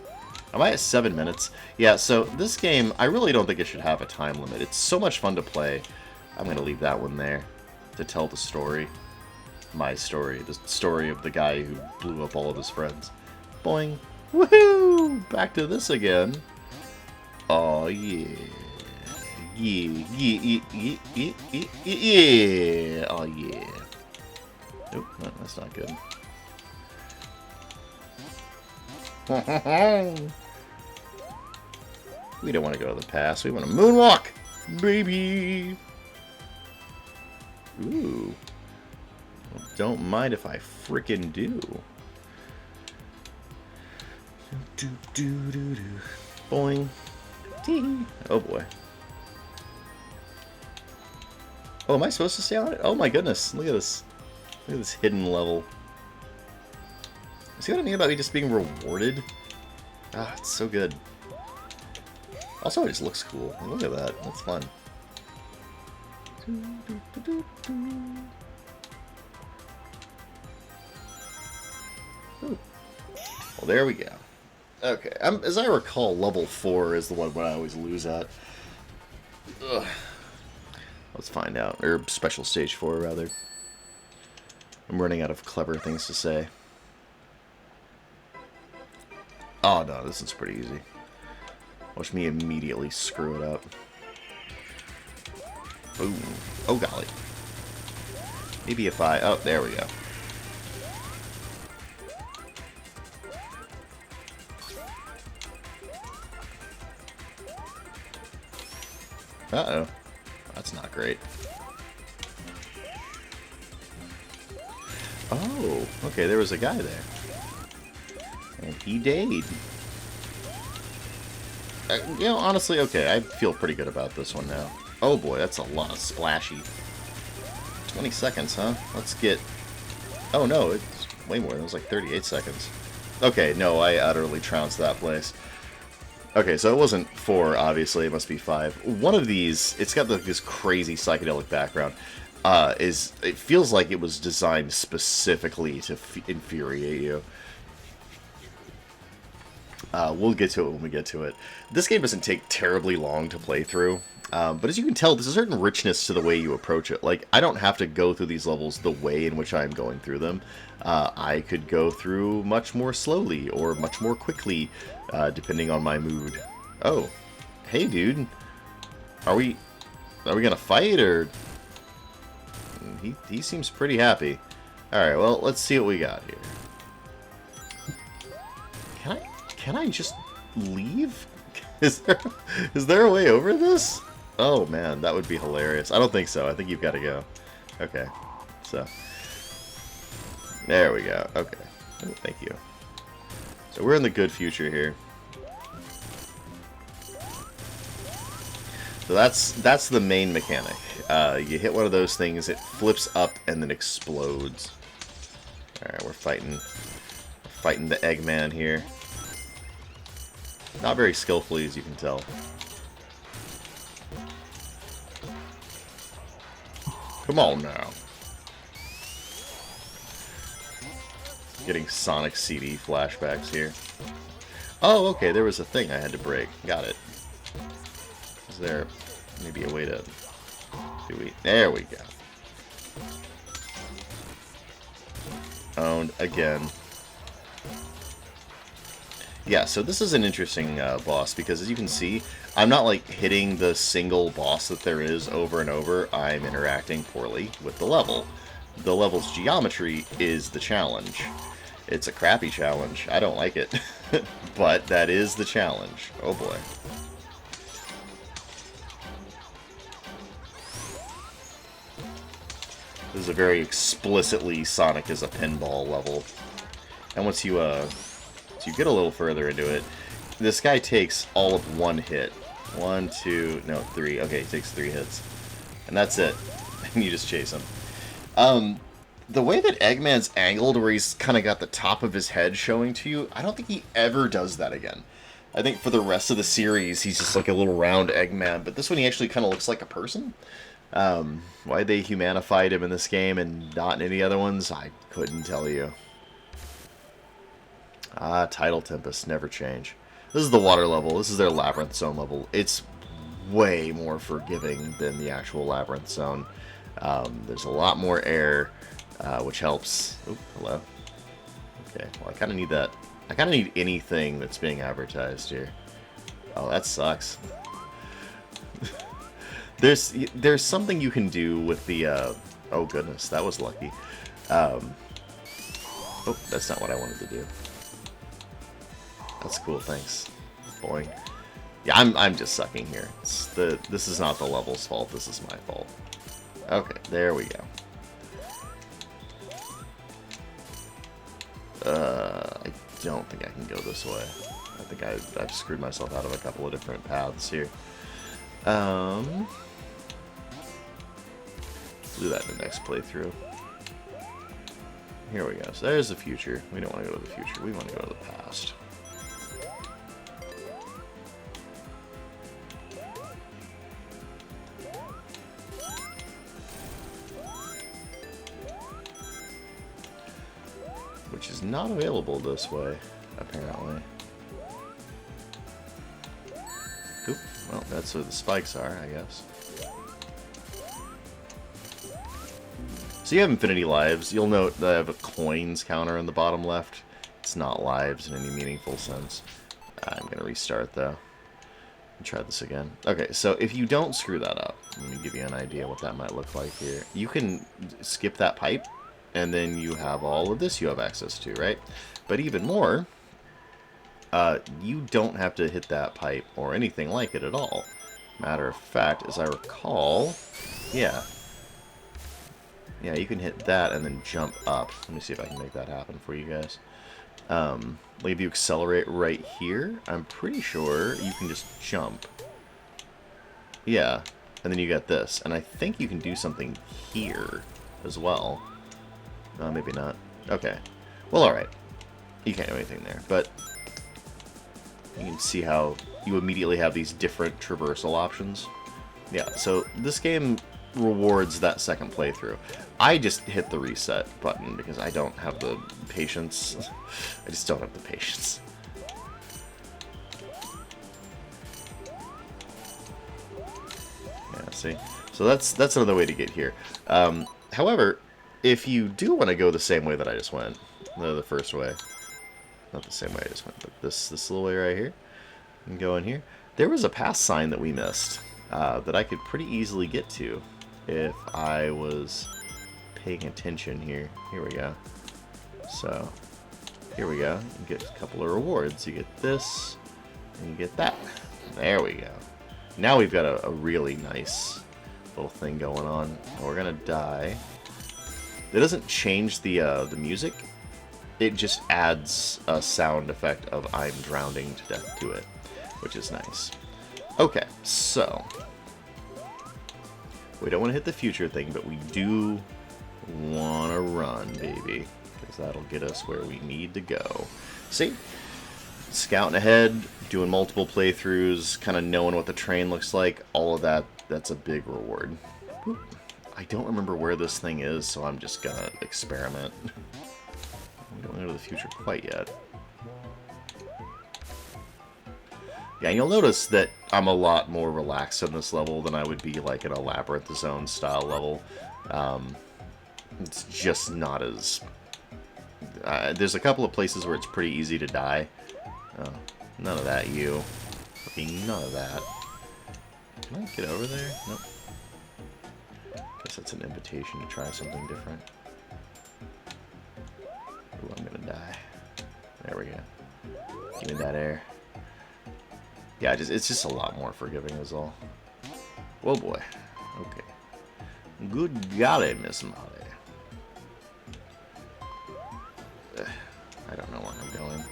Am I at 7 minutes? Yeah, so this game, I really don't think it should have a time limit. It's so much fun to play. I'm going to leave that one there to tell the story. My story. The story of the guy who blew up all of his friends. Boing. Woohoo! Back to this again. Oh, yeah. Yeah, yeah, yeah, yeah, yeah, yeah. Oh, yeah. Nope, no, that's not good. We don't want to go to the past. We want to moonwalk, baby. Ooh. Well, don't mind if I frickin' do. Do do do do. Boing. Tee. Oh boy. Oh, am I supposed to stay on it? Oh my goodness! Look at this. Look at this hidden level. See what I mean about me just being rewarded? Ah, it's so good. Also, it just looks cool. Look at that. That's fun. Ooh. Well, there we go. Okay. As I recall, level 4 is the one where I always lose at. Ugh. Let's find out. Or special stage 4, rather. I'm running out of clever things to say. Oh no, this is pretty easy. Watch me immediately screw it up. Boom. Oh golly. Maybe if I... oh, there we go. Uh-oh. That's not great. Oh, okay, there was a guy there. And he died. You know, honestly, okay, I feel pretty good about this one now. Oh boy, that's a lot of splashy. 20 seconds, huh? Let's get... oh no, it's way more. It was like 38 seconds. Okay, no, I utterly trounced that place. Okay, so it wasn't 4, obviously. It must be 5. One of these, it's got this crazy psychedelic background. It feels like it was designed specifically to infuriate you. We'll get to it when we get to it. This game doesn't take terribly long to play through, but as you can tell, there's a certain richness to the way you approach it. Like, I don't have to go through these levels the way in which I'm going through them. I could go through much more slowly or much more quickly, depending on my mood. Oh, hey dude, are we gonna fight, or... He seems pretty happy. Alright, well, let's see what we got here. Can I just leave? Is there a way over this? Oh man, that would be hilarious. I don't think so. I think you've got to go. Okay, so there we go. Okay, oh, thank you. So we're in the good future here. So that's the main mechanic. You hit one of those things, it flips up and then explodes. All right, we're fighting the Eggman here. Not very skillfully, as you can tell. Come on now. Getting Sonic CD flashbacks here. Oh, okay, there was a thing I had to break. Got it. Is there maybe a way to... there we go. Owned again. Yeah, so this is an interesting boss, because as you can see, I'm not like hitting the single boss that there is over and over. I'm interacting poorly with the level. The level's geometry is the challenge. It's a crappy challenge. I don't like it. But that is the challenge. Oh boy. This is a very explicitly Sonic is a pinball level. And once you get a little further into it, this guy takes all of one hit. 1, 2, no, 3. Okay, he takes 3 hits. And that's it. And you just chase him. The way that Eggman's angled, where he's kind of got the top of his head showing to you, I don't think he ever does that again. I think for the rest of the series, he's just like a little round Eggman. But this one, he actually kind of looks like a person. Why they humanified him in this game and not in any other ones, I couldn't tell you. Tidal Tempest, never change. This is the water level. This is their Labyrinth Zone level. It's way more forgiving than the actual Labyrinth Zone. There's a lot more air, which helps. Oh, hello. Okay, well, I kind of need that. I kind of need anything that's being advertised here. Oh, that sucks. There's something you can do with the, oh goodness, that was lucky. Oh, that's not what I wanted to do. That's cool, thanks. Boing. Yeah, I'm just sucking here. This is not the level's fault, this is my fault. Okay, there we go. I don't think I can go this way. I think I've screwed myself out of a couple of different paths here. We'll do that in the next playthrough. Here we go. So there's the future. We don't want to go to the future. We want to go to the past. Which is not available this way, apparently. Oop. Well, that's where the spikes are, I guess. So you have infinity lives. You'll note that I have a coins counter in the bottom left. It's not lives in any meaningful sense. I'm going to restart, though. And try this again. Okay, so if you don't screw that up, let me give you an idea what that might look like here. You can skip that pipe, and then you have all of this you have access to, right? But even more, you don't have to hit that pipe or anything like it at all. Matter of fact, as I recall, yeah, you can hit that and then jump up. Let me see if I can make that happen for you guys. Like if you accelerate right here, I'm pretty sure you can just jump. Yeah, and then you get this. And I think you can do something here as well. Maybe not. Okay. Well, alright. You can't do anything there, but you can see how you immediately have these different traversal options. Yeah, so this game rewards that second playthrough. I just hit the reset button because I don't have the patience. I just don't have the patience. Yeah, see? So that's another way to get here. However, if you do want to go the same way that I just went, the first way, not the same way I just went, but this little way right here, and go in here, there was a pass sign that we missed that I could pretty easily get to if I was paying attention here. Here we go. So, here we go. You get a couple of rewards. You get this, and you get that. There we go. Now we've got a really nice little thing going on. We're gonna die. It doesn't change the music. It just adds a sound effect of I'm drowning to death to it, which is nice. Okay, so we don't want to hit the future thing, but we do want to run, baby, because that'll get us where we need to go. See? Scouting ahead, doing multiple playthroughs, kind of knowing what the train looks like, all of that, that's a big reward. Oop. I don't remember where this thing is, so I'm just gonna experiment. We don't know the future quite yet. Yeah, and you'll notice that I'm a lot more relaxed on this level than I would be like in a Labyrinth Zone style level. It's just not as... there's a couple of places where it's pretty easy to die. Oh, none of that, you. Fucking none of that. Can I get over there? Nope. Guess that's an invitation to try something different. Ooh, I'm gonna die. There we go. Give me that air. Yeah, it's just a lot more forgiving is all. Whoa, boy. Okay. Good golly, Miss Molly. I don't know where I'm going.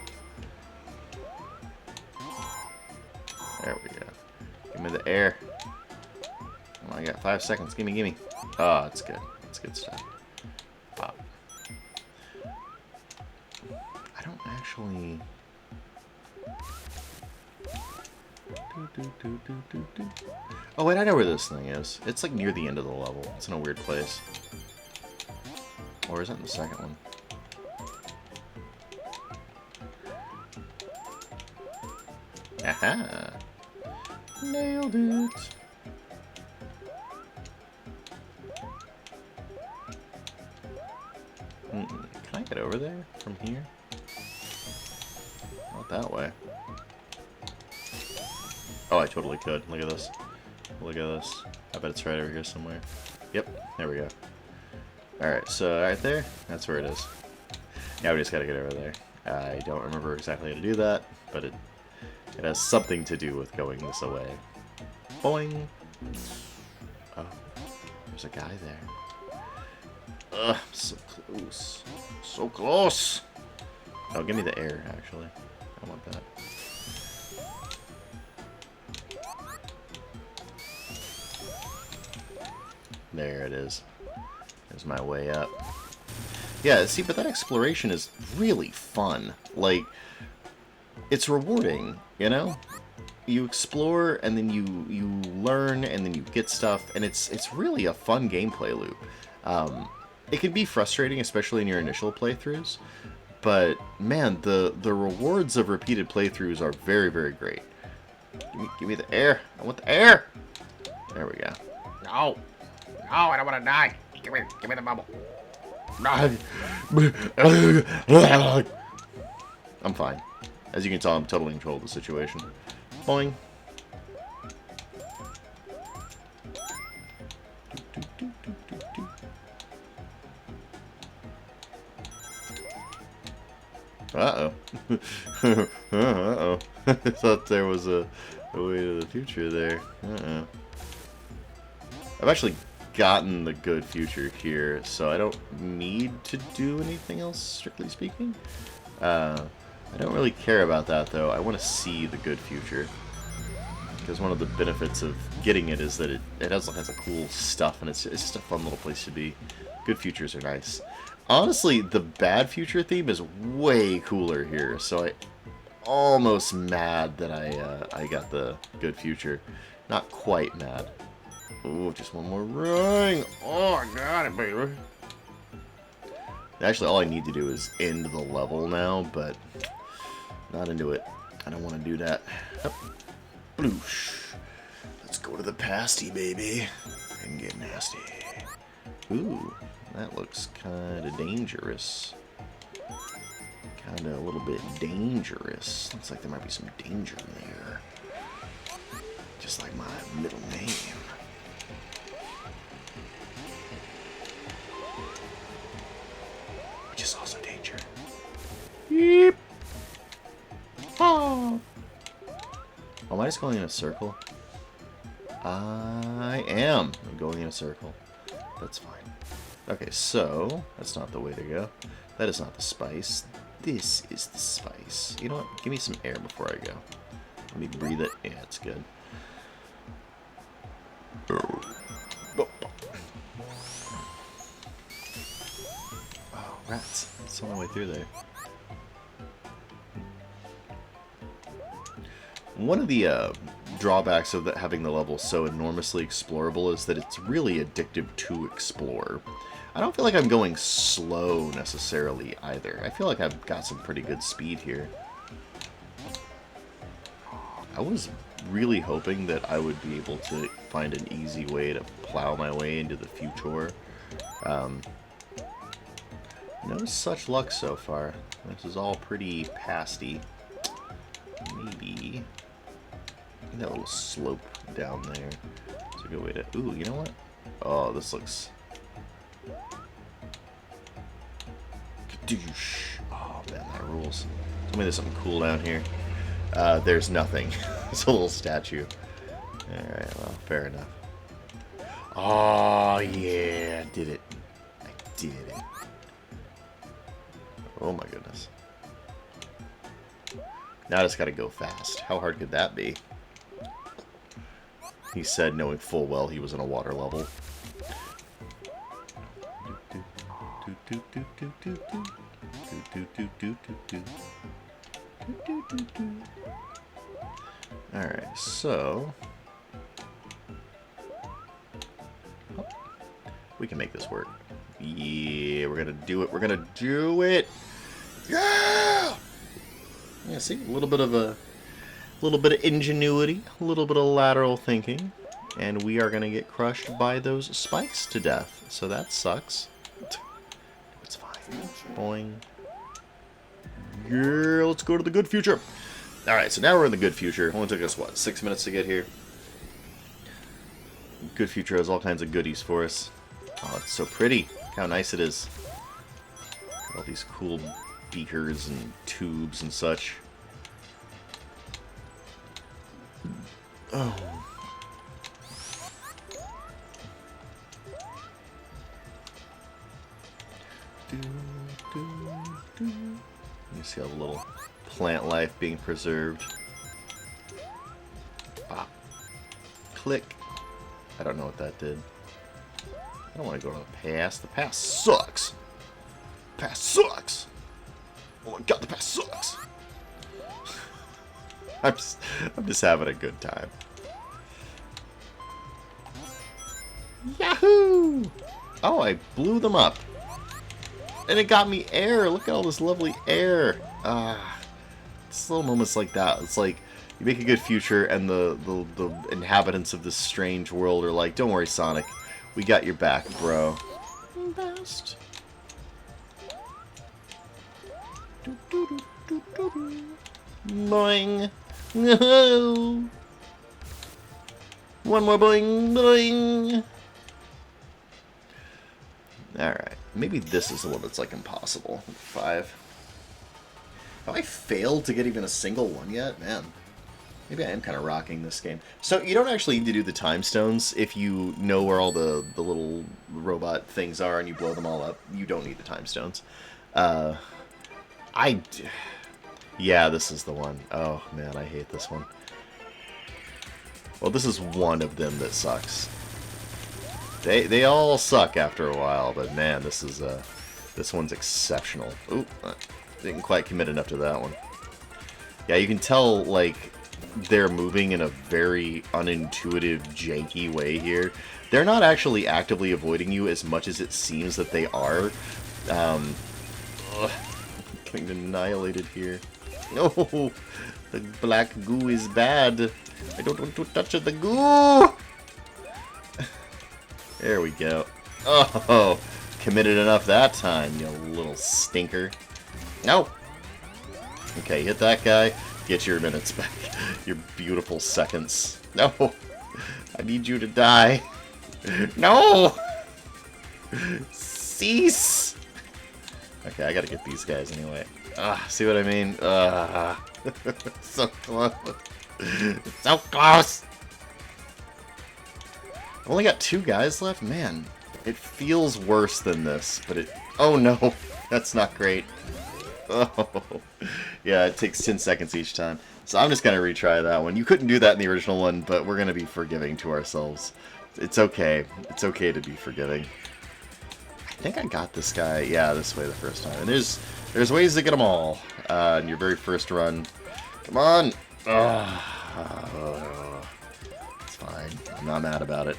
There we go. Give me the air. Oh, I got 5 seconds. Gimme, gimme. Oh, that's good. That's good stuff. Pop. I don't actually... Oh, wait, I know where this thing is. It's like near the end of the level. It's in a weird place. Or is it in the second one? Aha! Nailed it! Can I get over there from here? Not that way. Oh, I totally could. Look at this. Look at this. I bet it's right over here somewhere. Yep, there we go. Alright, so right there, that's where it is. Now we just gotta get over there. I don't remember exactly how to do that, but it has something to do with going this away. Boing! Oh, there's a guy there. Ugh, so close. So close! Oh, give me the air, actually. I want that. There it is. There's my way up. Yeah, see, but that exploration is really fun. Like, it's rewarding, you know? You explore, and then you learn, and then you get stuff, and it's really a fun gameplay loop. It can be frustrating, especially in your initial playthroughs, but, man, the rewards of repeated playthroughs are very, very great. Give me the air. I want the air! There we go. No! No, I don't want to die. Give me the bubble. I'm fine. As you can tell, I'm totally in control of the situation. Boing. Uh-oh. Uh-oh. I thought there was a way to the future there. Uh-oh. I've actually gotten the good future here, so I don't need to do anything else, strictly speaking. I don't really care about that, though. I want to see the good future. Because one of the benefits of getting it is that it has all kinds of cool stuff, and it's just a fun little place to be. Good futures are nice. Honestly, the bad future theme is way cooler here, so I'm almost mad that I got the good future. Not quite mad. Oh, just one more ring. Oh, I got it, baby. Actually, all I need to do is end the level now, but not into it. I don't want to do that. Up. Bloosh. Let's go to the pasty, baby, and get nasty. Ooh, that looks kind of dangerous. Kind of a little bit dangerous. Looks like there might be some danger in there. Just like my middle name. Which is also danger. Yeep. Oh. Am I just going in a circle? I am going in a circle. That's fine. Okay, so that's not the way to go. That is not the spice. This is the spice. You know what? Give me some air before I go. Let me breathe it. Yeah, it's good. Oh, rats. It's the only way through there. One of the drawbacks of having the level so enormously explorable is that it's really addictive to explore. I don't feel like I'm going slow necessarily either. I feel like I've got some pretty good speed here. I was really hoping that I would be able to find an easy way to plow my way into the future. No such luck so far. This is all pretty pasty. Maybe that little slope down there. It's a good way to... Ooh, you know what? Oh, this looks... Douche. Oh, man, that rules. Tell me there's something cool down here. There's nothing. It's a little statue. Alright, well, fair enough. Oh, yeah, I did it. I did it. Oh, my goodness. Now I just gotta go fast. How hard could that be? He said, knowing full well he was in a water level. Alright, so... Oh, we can make this work. Yeah, we're gonna do it. We're gonna do it! Yeah! Yeah, see? A little bit of ingenuity, a little bit of lateral thinking, and we are gonna get crushed by those spikes to death. So that sucks. It's fine. Boing. Yeah, let's go to the good future. Alright, so now we're in the good future. Only took us, what, 6 minutes to get here? Good future has all kinds of goodies for us. Oh, it's so pretty. Look how nice it is. All these cool beakers and tubes and such. Oh. You see all the little plant life being preserved. Bop. Click. I don't know what that did. I don't want to go to the past. The past sucks. Past sucks. Oh my god, the past sucks. I'm just having a good time. Yahoo! Oh, I blew them up. And it got me air. Look at all this lovely air. It's little moments like that. It's like you make a good future and the inhabitants of this strange world are like, don't worry, Sonic. We got your back, bro. Best. Boing. No. One more boing, boing. Alright. Maybe this is the one that's like impossible. 5. Have I failed to get even a single one yet? Man. Maybe I am kind of rocking this game. So you don't actually need to do the time stones if you know where all the little robot things are and you blow them all up. You don't need the time stones. Yeah, this is the one. Oh, man, I hate this one. Well, this is one of them that sucks. They all suck after a while, but man, this one's exceptional. Oop, didn't quite commit enough to that one. Yeah, you can tell, like, they're moving in a very unintuitive, janky way here. They're not actually actively avoiding you as much as it seems that they are. Getting annihilated here. No, the black goo is bad. I don't want to touch the goo. There we go. Oh, committed enough that time, you little stinker. No. Okay, hit that guy. Get your minutes back. Your beautiful seconds. No. I need you to die. No. Cease. Okay, I gotta get these guys anyway. See what I mean? So close. So close! I've only got 2 guys left? Man, it feels worse than this, but it... Oh no, that's not great. Oh, yeah, it takes 10 seconds each time. So I'm just gonna retry that one. You couldn't do that in the original one, but we're gonna be forgiving to ourselves. It's okay. It's okay to be forgiving. I think I got this guy, yeah, this way the first time. And there's ways to get them all in your very first run. Come on! It's fine. I'm not mad about it.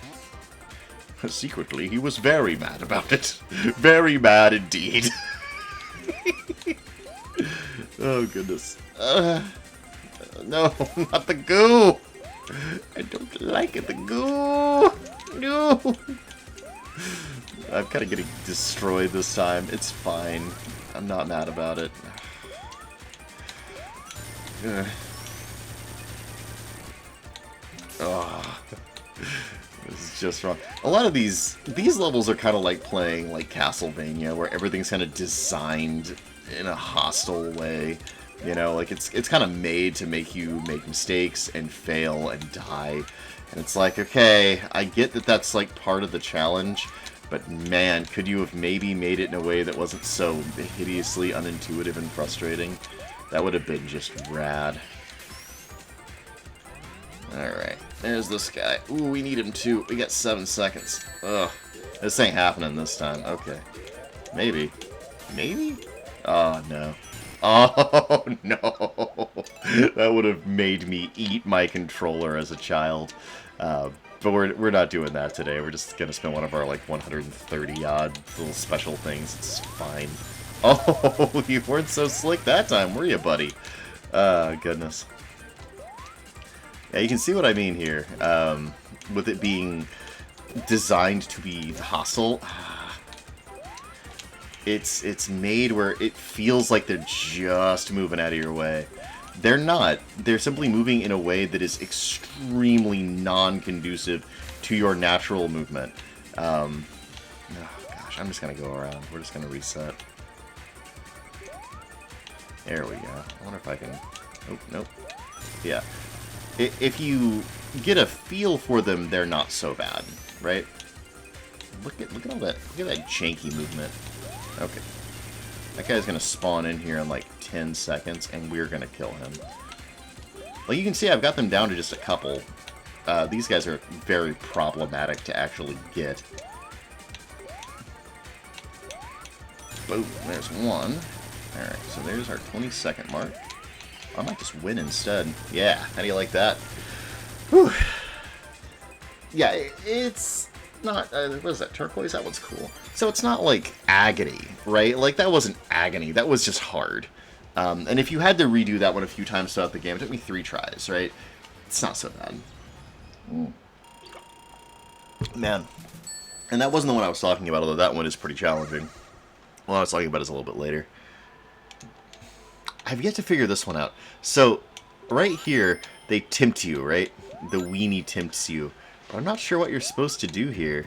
Secretly, he was very mad about it. Very mad indeed. Oh, goodness. No, not the goo! I don't like it, the goo! No! I'm kind of getting destroyed this time. It's fine. I'm not mad about it. Oh, this is just wrong. A lot of these levels are kind of like playing like Castlevania, where everything's kind of designed in a hostile way. You know, like it's kind of made to make you make mistakes and fail and die. And it's like, okay, I get that that's like part of the challenge, but man, could you have maybe made it in a way that wasn't so hideously unintuitive and frustrating? That would have been just rad. Alright, there's this guy. Ooh, we need him too. We got 7 seconds. Ugh. This ain't happening this time. Okay. Maybe. Maybe? Oh, no. Oh, no. That would have made me eat my controller as a child. But we're not doing that today. We're just going to spend one of our, like, 130-odd little special things. It's fine. Oh, you weren't so slick that time, were you, buddy? Goodness. Yeah, you can see what I mean here. With it being designed to be hostile, it's made where it feels like they're just moving out of your way. They're not. They're simply moving in a way that is extremely non-conducive to your natural movement. Oh, gosh, I'm just going to go around. We're just going to reset. There we go. I wonder if I can... Oh, nope. Yeah. If you get a feel for them, they're not so bad, right? Look at all that. Look at that janky movement. Okay. That guy's gonna spawn in here in like 10 seconds, and we're gonna kill him. Well, you can see I've got them down to just a couple. These guys are very problematic to actually get. Boom. There's one. Alright, so there's our 20-second mark. I might just win instead. Yeah, how do you like that? Whew. Yeah, it's not... what is that, turquoise? That one's cool. So it's not like agony, right? Like, that wasn't agony. That was just hard. And if you had to redo that one a few times throughout the game, it took me 3 tries, right? It's not so bad. Man. And that wasn't the one I was talking about, although that one is pretty challenging. What I was talking about is a little bit later. I've yet to figure this one out. So, right here, they tempt you, right? The weenie tempts you. But I'm not sure what you're supposed to do here.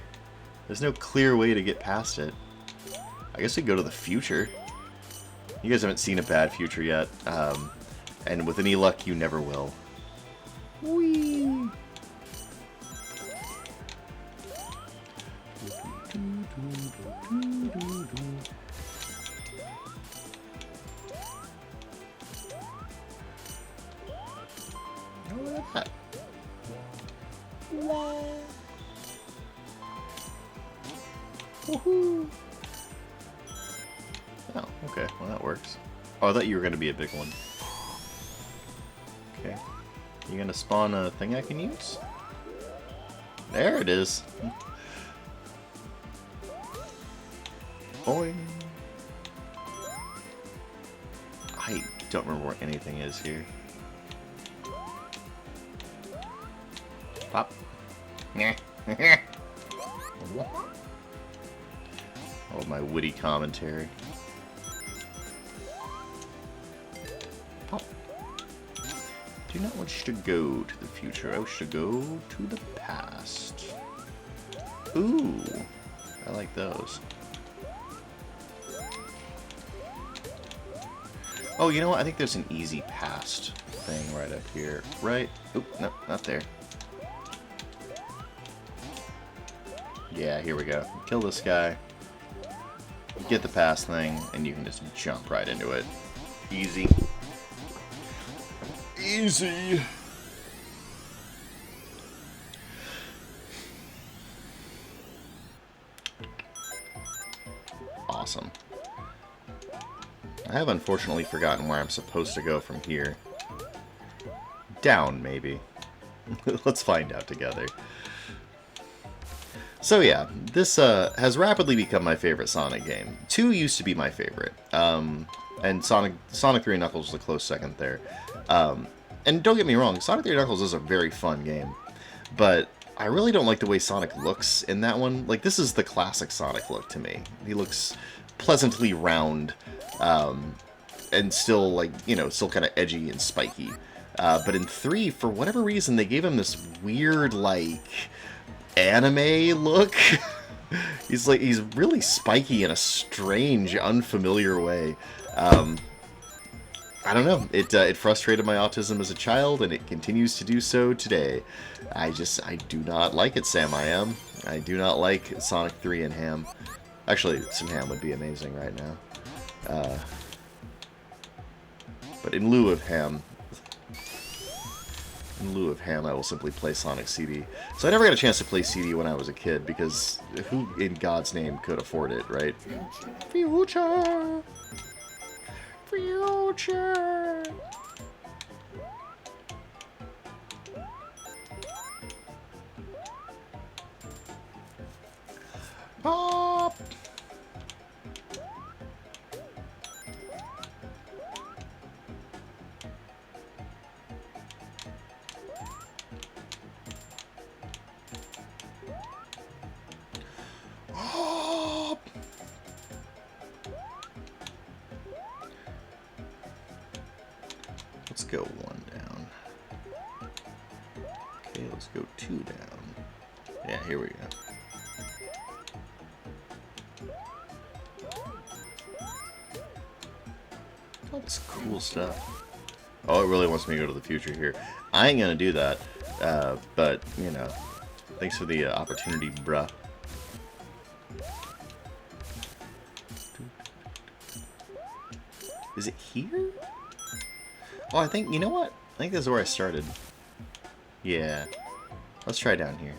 There's no clear way to get past it. I guess we go to the future. You guys haven't seen a bad future yet. And with any luck, you never will. Whee! Woohoo! Oh, okay. Well, that works. Oh, I thought you were going to be a big one. Okay. You going to spawn a thing I can use? There it is. Boing. I don't remember where anything is here. Pop. Oh, my witty commentary. Pop. Do not wish to go to the future. I wish to go to the past. Ooh. I like those. Oh, you know what? I think there's an easy past thing right up here. Right? Oop, no, not there. Yeah, here we go. Kill this guy. Get the pass thing, and you can just jump right into it. Easy. Easy! Awesome. I have unfortunately forgotten where I'm supposed to go from here. Down, maybe. Let's find out together. So yeah, this has rapidly become my favorite Sonic game. 2 used to be my favorite, and Sonic 3 Knuckles was a close second there. And don't get me wrong, Sonic 3 Knuckles is a very fun game, but I really don't like the way Sonic looks in that one. Like, this is the classic Sonic look to me. He looks pleasantly round, and still, like, you know, still kind of edgy and spiky. But in 3, for whatever reason, they gave him this weird, like, anime look. He's really spiky in a strange, unfamiliar way. I don't know. It frustrated my autism as a child, and it continues to do so today. I do not like it, Sam. I do not like Sonic 3 and ham. Actually, some ham would be amazing right now. But in lieu of ham, I will simply play Sonic CD. So I never got a chance to play CD when I was a kid, because who in God's name could afford it, right? Future! Future! Bop! Let's go 1 down. Okay, let's go 2 down. Yeah, here we go. All this cool stuff. Oh, it really wants me to go to the future here. I ain't gonna do that, but, you know, thanks for the opportunity, bruh. Is it here? Oh, I think, you know what? I think this is where I started. Yeah. Let's try down here.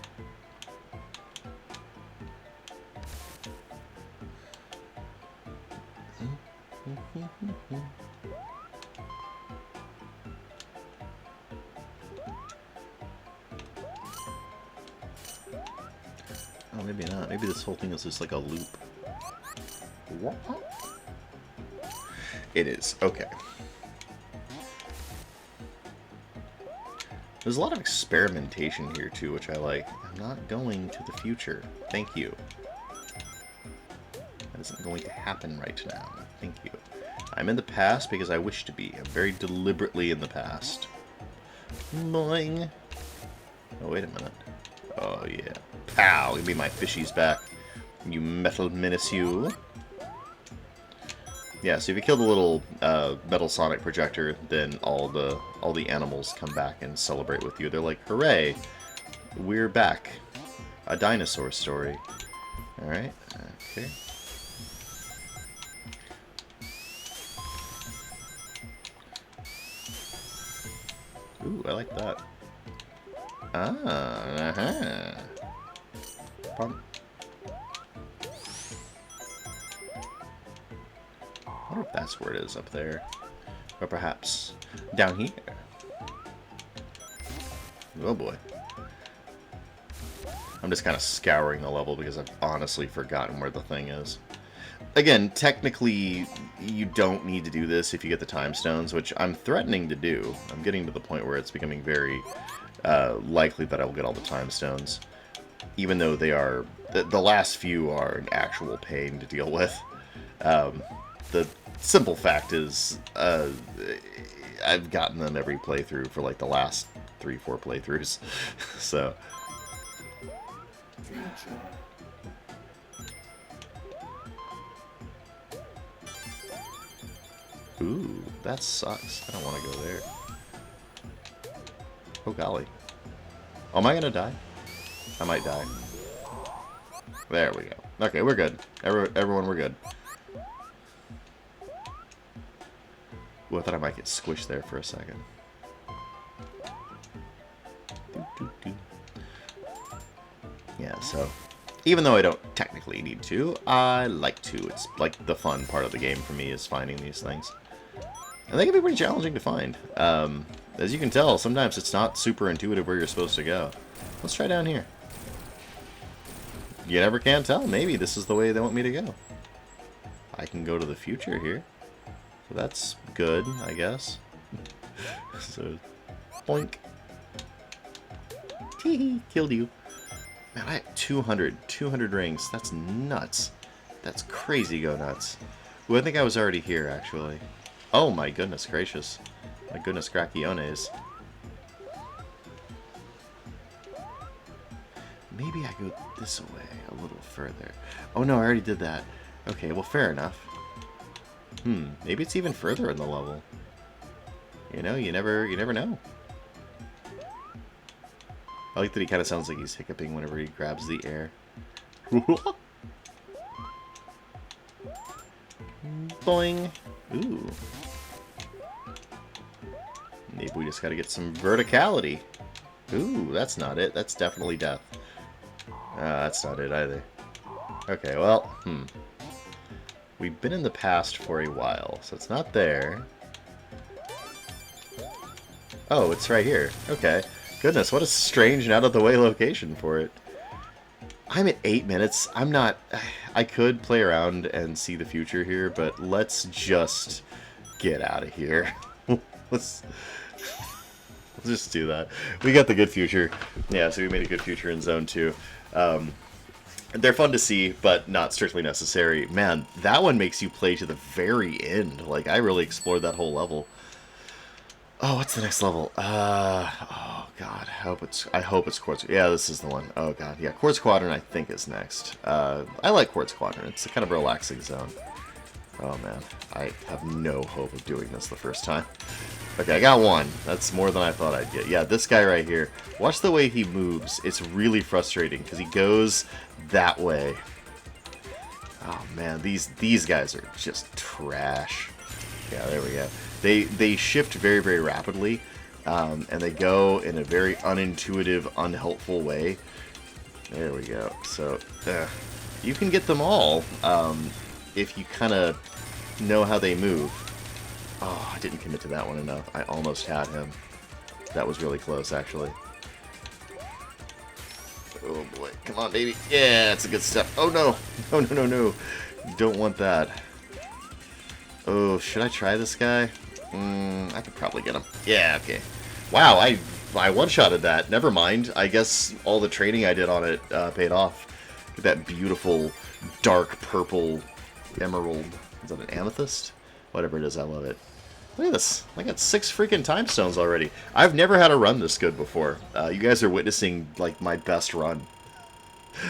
Oh, maybe not. Maybe this whole thing is just like a loop. What? It is. Okay. There's a lot of experimentation here, too, which I like. I'm not going to the future. Thank you. That isn't going to happen right now. Thank you. I'm in the past because I wish to be. I'm very deliberately in the past. Boing. Oh, wait a minute. Oh, yeah. Pow! Give me my fishies back. You metal menace, you. Yeah, so if you kill the little metal Sonic projector, then all the animals come back and celebrate with you. They're like, hooray, we're back. A dinosaur story. Alright, okay. Ooh, I like that. Ah, uh-huh. Pump. I wonder if that's where it is up there. Or perhaps down here. Oh boy. I'm just kind of scouring the level because I've honestly forgotten where the thing is. Again, technically, you don't need to do this if you get the time stones, which I'm threatening to do. I'm getting to the point where it's becoming very likely that I will get all the time stones. Even though they are... The last few are an actual pain to deal with. The simple fact is, I've gotten them every playthrough for like the last 3-4 playthroughs. So... Ooh, that sucks. I don't want to go there. Oh golly. Oh, am I gonna die? I might die. There we go. Okay, we're good. Everyone, we're good. Ooh, I thought I might get squished there for a second. Yeah, so... Even though I don't technically need to, I like to. It's like the fun part of the game for me is finding these things. And they can be pretty challenging to find. As you can tell, sometimes it's not super intuitive where you're supposed to go. Let's try down here. You never can tell. Maybe this is the way they want me to go. I can go to the future here. So that's good, I guess. So, boink. Teehee, killed you. Man, I have 200 rings. That's nuts. That's crazy go nuts. Ooh, I think I was already here, actually. Oh my goodness gracious. My goodness graciones. maybe I go this way a little further. Oh no, I already did that. Okay, well, fair enough. Maybe it's even further in the level. You know, you never know. I like that he kind of sounds like he's hiccuping whenever he grabs the air. Boing. Ooh. Maybe we just gotta get some verticality. Ooh, that's not it. That's definitely death. That's not it either. Okay, well, we've been in the past for a while, so it's not there. Oh, it's right here. Okay. Goodness, what a strange and out-of-the-way location for it. I'm at 8 minutes. I'm not... I could play around and see the future here, but let's just get out of here. let's just do that. We got the good future. Yeah, so we made a good future in Zone 2. They're fun to see, but not strictly necessary. Man, that one makes you play to the very end. Like, I really explored that whole level. Oh, what's the next level? Oh god, I hope it's Quartz. Yeah, this is the one. Oh god, yeah, Quartz Quadrant I think is next. I like Quartz Quadrant. It's a kind of relaxing zone. Oh man, I have no hope of doing this the first time. Okay, I got one. That's more than I thought I'd get. Yeah, this guy right here. Watch the way he moves. It's really frustrating because he goes that way. Oh man, these guys are just trash. Yeah, there we go. They shift very, very rapidly, and they go in a very unintuitive, unhelpful way. There we go. So, you can get them all if you kind of know how they move. Oh, I didn't commit to that one enough. I almost had him. That was really close, actually. Oh boy, come on, baby. Yeah, it's a good step. Oh no, no, no, no, no. You don't want that. Oh, should I try this guy? I could probably get him. Yeah, okay. Wow, I one-shotted that. Never mind. I guess all the training I did on it paid off. Look at that beautiful, dark purple emerald. Is that an amethyst? Whatever it is, I love it. Look at this. I got 6 freaking time stones already. I've never had a run this good before. You guys are witnessing, like, my best run.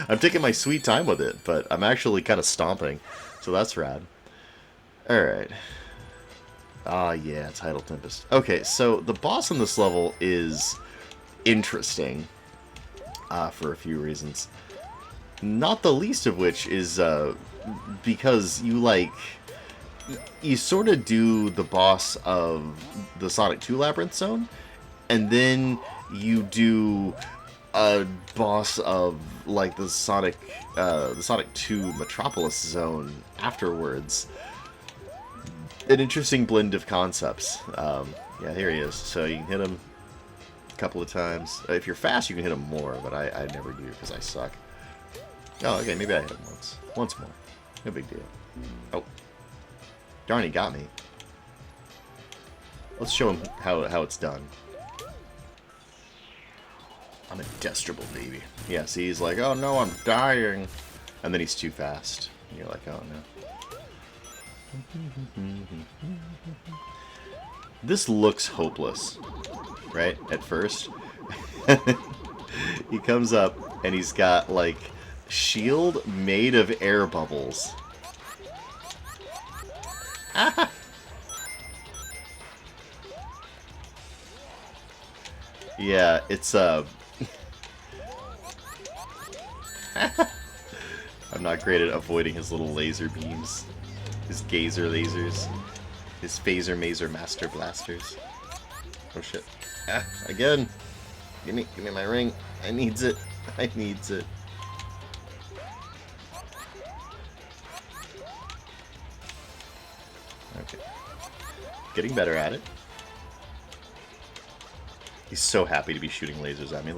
I'm taking my sweet time with it, but I'm actually kind of stomping. So that's rad. Alright. Ah, yeah, Tidal Tempest. Okay, so the boss on this level is interesting for a few reasons. Not the least of which is because you sort of do the boss of the Sonic 2 Labyrinth Zone, and then you do a boss of like the Sonic 2 Metropolis Zone afterwards. An interesting blend of concepts. Yeah, here he is. So you can hit him a couple of times. If you're fast, you can hit him more, but I never do because I suck. Oh, okay, maybe I hit him once. Once more. No big deal. Oh. Darn, he got me. Let's show him how it's done. I'm indestructible, baby. Yeah, see, he's like, oh no, I'm dying. And then he's too fast. And you're like, oh no. This looks hopeless, right? At first. He comes up and he's got like shield made of air bubbles. Ah! Yeah, it's I'm not great at avoiding his little laser beams. His gazer lasers. His phaser mazer master blasters. Oh shit. Ah, again. Give me my ring. I needs it. I needs it. Okay. Getting better at it. He's so happy to be shooting lasers at me.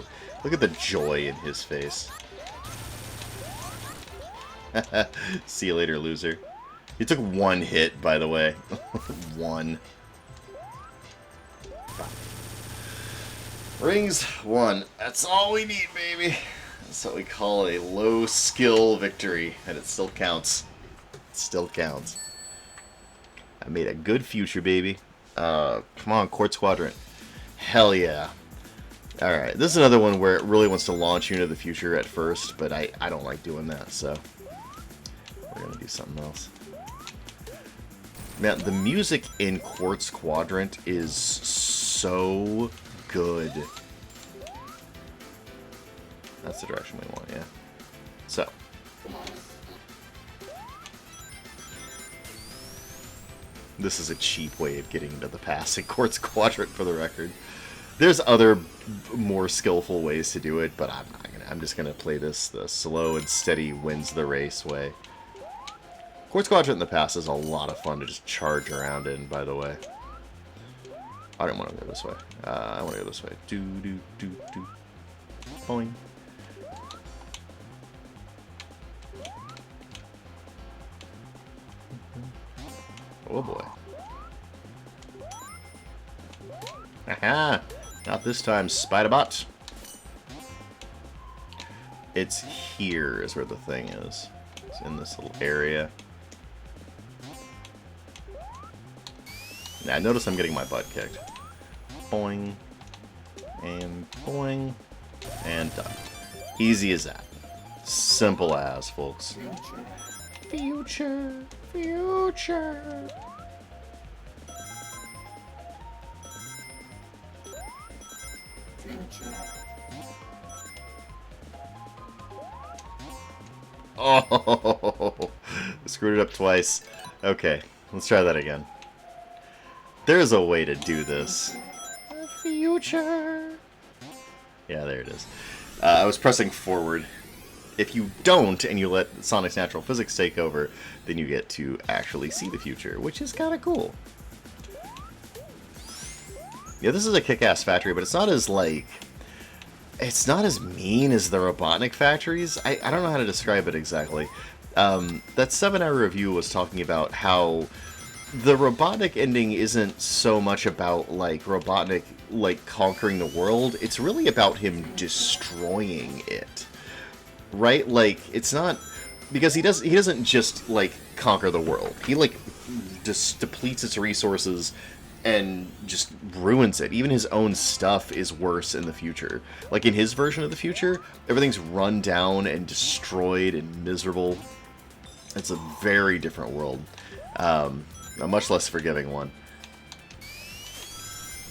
Look at the joy in his face. See you later, loser. He took 1 hit, by the way. 1. Rings 1. That's all we need, baby. That's what we call a low skill victory, and it still counts. It still counts. I made a good future, baby. Come on, Quartz Quadrant. Hell yeah. Alright, this is another one where it really wants to launch you into the future at first, but I don't like doing that, so we're gonna do something else. Man, the music in Quartz Quadrant is so good. That's the direction we want, yeah. So. This is a cheap way of getting into the pass in Quartz Quadrant, for the record. There's other more skillful ways to do it, but I'm not gonna. I'm just gonna play this the slow and steady wins the race way. Quartz Quadrant in the past is a lot of fun to just charge around in, by the way. I don't want to go this way. I want to go this way. Do, do, do, do. Boing. Oh boy. Aha! Not this time, Spider-Bot. It's here is where the thing is. It's in this little area. Now, notice I'm getting my butt kicked. Boing. And boing. And done. Easy as that. Simple as, folks. Future. Future. Oh, screwed it up twice. Okay, let's try that again. There's a way to do this. Future. Yeah, there it is. I was pressing forward. If you don't, and you let Sonic's natural physics take over, then you get to actually see the future, which is kind of cool. Yeah, this is a kick-ass factory, but it's not as, like... It's not as mean as the Robotnik factories. I don't know how to describe it exactly. That 7-hour review was talking about how the Robotnik ending isn't so much about, like, Robotnik, like, conquering the world. It's really about him destroying it. Right? Like, it's not... Because he doesn't just, like, conquer the world. He, like, just depletes its resources and just ruins it. Even his own stuff is worse in the future. Like, in his version of the future, everything's run down and destroyed and miserable. It's a very different world. A much less forgiving one.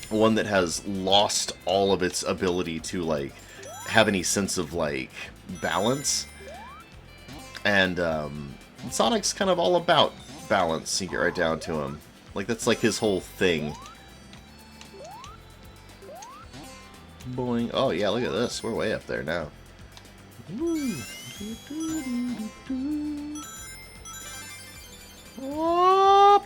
One that has lost all of its ability to, like, have any sense of, like, balance. And, Sonic's kind of all about balance, you get right down to him. Like, that's like his whole thing. Boing. Oh, yeah, look at this. We're way up there now. Woo. Whoop.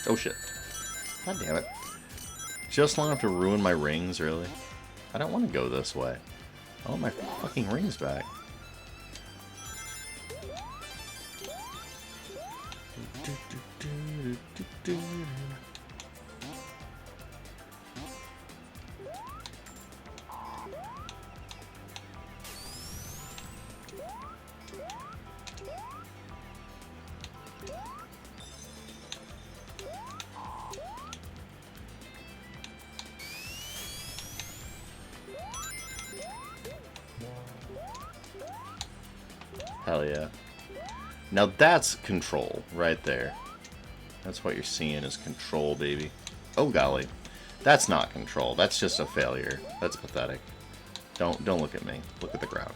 Oh, shit. God damn it. Just long enough to ruin my rings, really? I don't want to go this way. I want my fucking rings back. Hell yeah. Now that's control, right there. That's what you're seeing is control, baby. Oh golly. That's not control. That's just a failure. That's pathetic. Don't look at me. Look at the ground.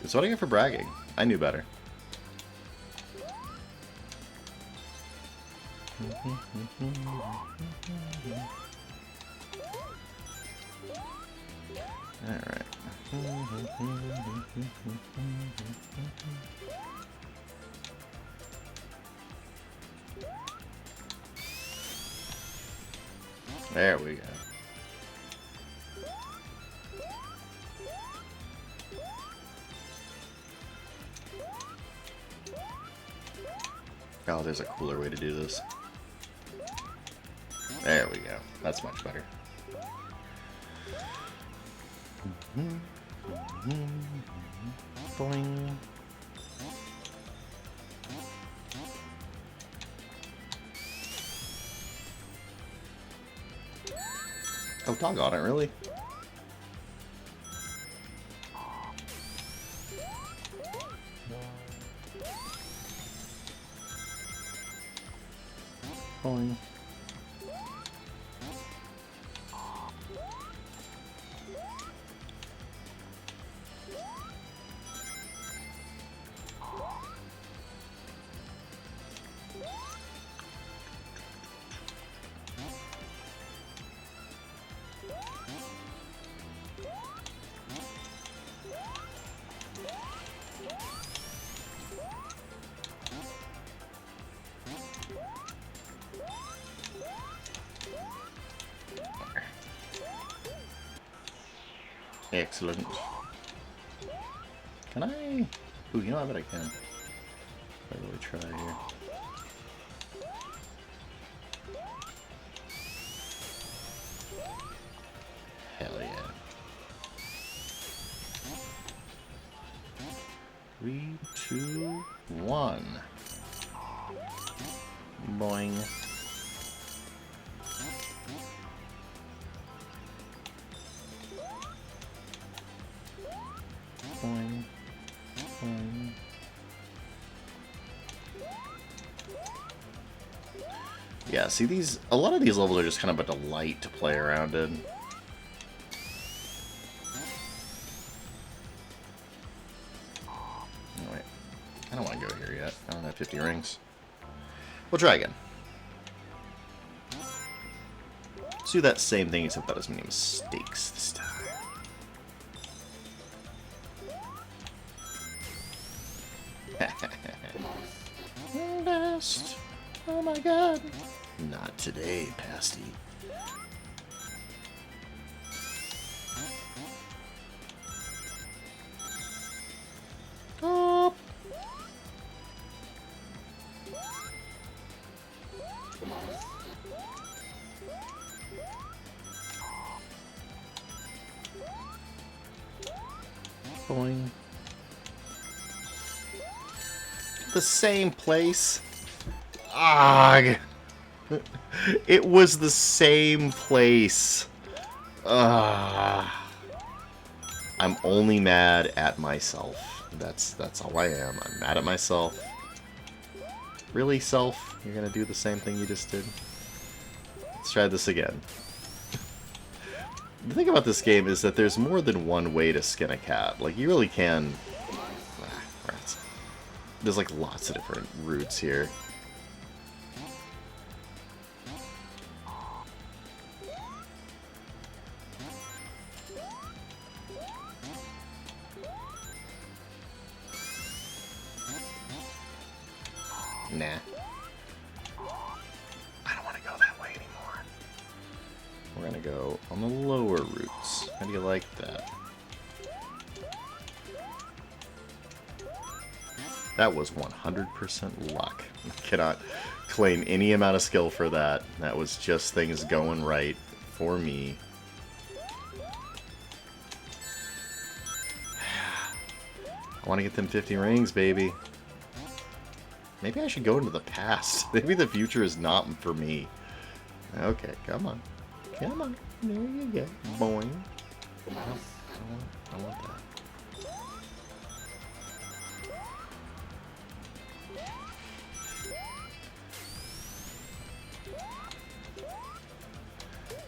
That's what I get for bragging. I knew better. Alright. There we go. Oh, there's a cooler way to do this. There we go. That's much better. Boing. Oh, doggone it, really? Boing. Excellent. Can I? Ooh, you know, I bet I can. If I really try here. Hell yeah. 3, 2, 1. Boing. Boing. Boing. Yeah, see, a lot of these levels are just kind of a delight to play around in. Oh, wait. I don't want to go here yet. I don't have 50 rings. We'll try again. Let's do that same thing, except without as many mistakes this time. Best. Oh my god. Not today, Pasty. Oh. Boing. The same place. Ah, it was the same place. I'm only mad at myself. That's all I am. I'm mad at myself. Really, self? You're gonna do the same thing you just did? Let's try this again. The thing about this game is that there's more than one way to skin a cat. Like, you really can... rats. There's like lots of different routes here. Nah. I don't want to go that way anymore. We're gonna go on the lower routes. How do you like that? That was 100% luck. I cannot claim any amount of skill for that. That was just things going right for me. I want to get them 50 rings, baby. Maybe I should go into the past. Maybe the future is not for me. Okay, come on. Come on. There you go. Boing. I want that.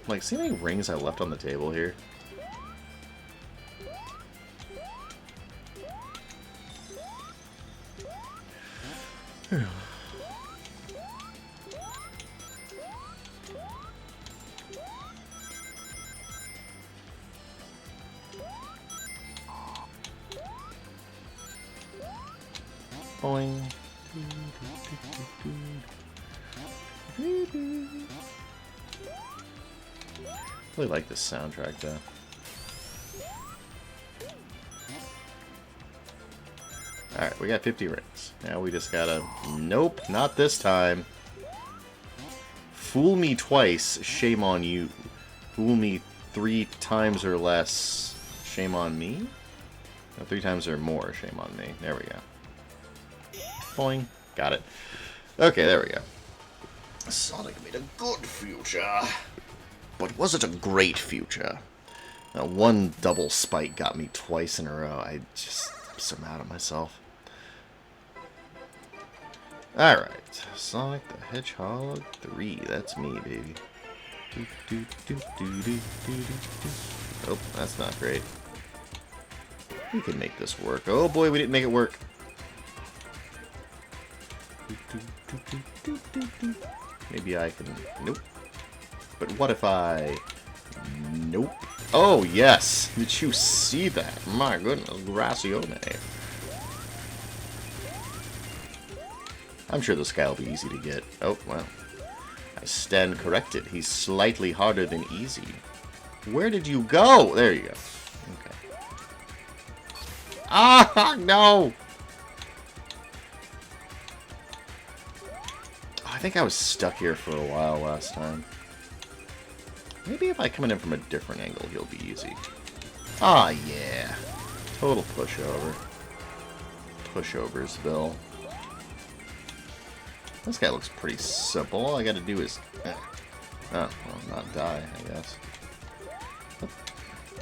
Like, see how many rings I left on the table here? Boing. Really like this soundtrack though. Alright, we got 50 rings. Now we just gotta... Nope, not this time. Fool me twice, shame on you. Fool me 3 times or less, shame on me? No, 3 times or more, shame on me. There we go. Boing. Got it. Okay, there we go. Sonic made a good future. But was it a great future? One double spike got me twice in a row. I'm so mad at myself. Alright. Sonic the Hedgehog 3. That's me, baby. Oh, that's not great. We can make this work. Oh boy, we didn't make it work. Maybe I can... Nope. But what if I... Nope. Oh, yes! Did you see that? My goodness, Gracione. I'm sure this guy will be easy to get. Oh, well. I stand corrected. He's slightly harder than easy. Where did you go? There you go. Okay. Ah, no! I think I was stuck here for a while last time. Maybe if I come in from a different angle, he'll be easy. Ah, yeah. Total pushover. Pushoversville. This guy looks pretty simple. All I gotta do is... Oh, well, not die, I guess.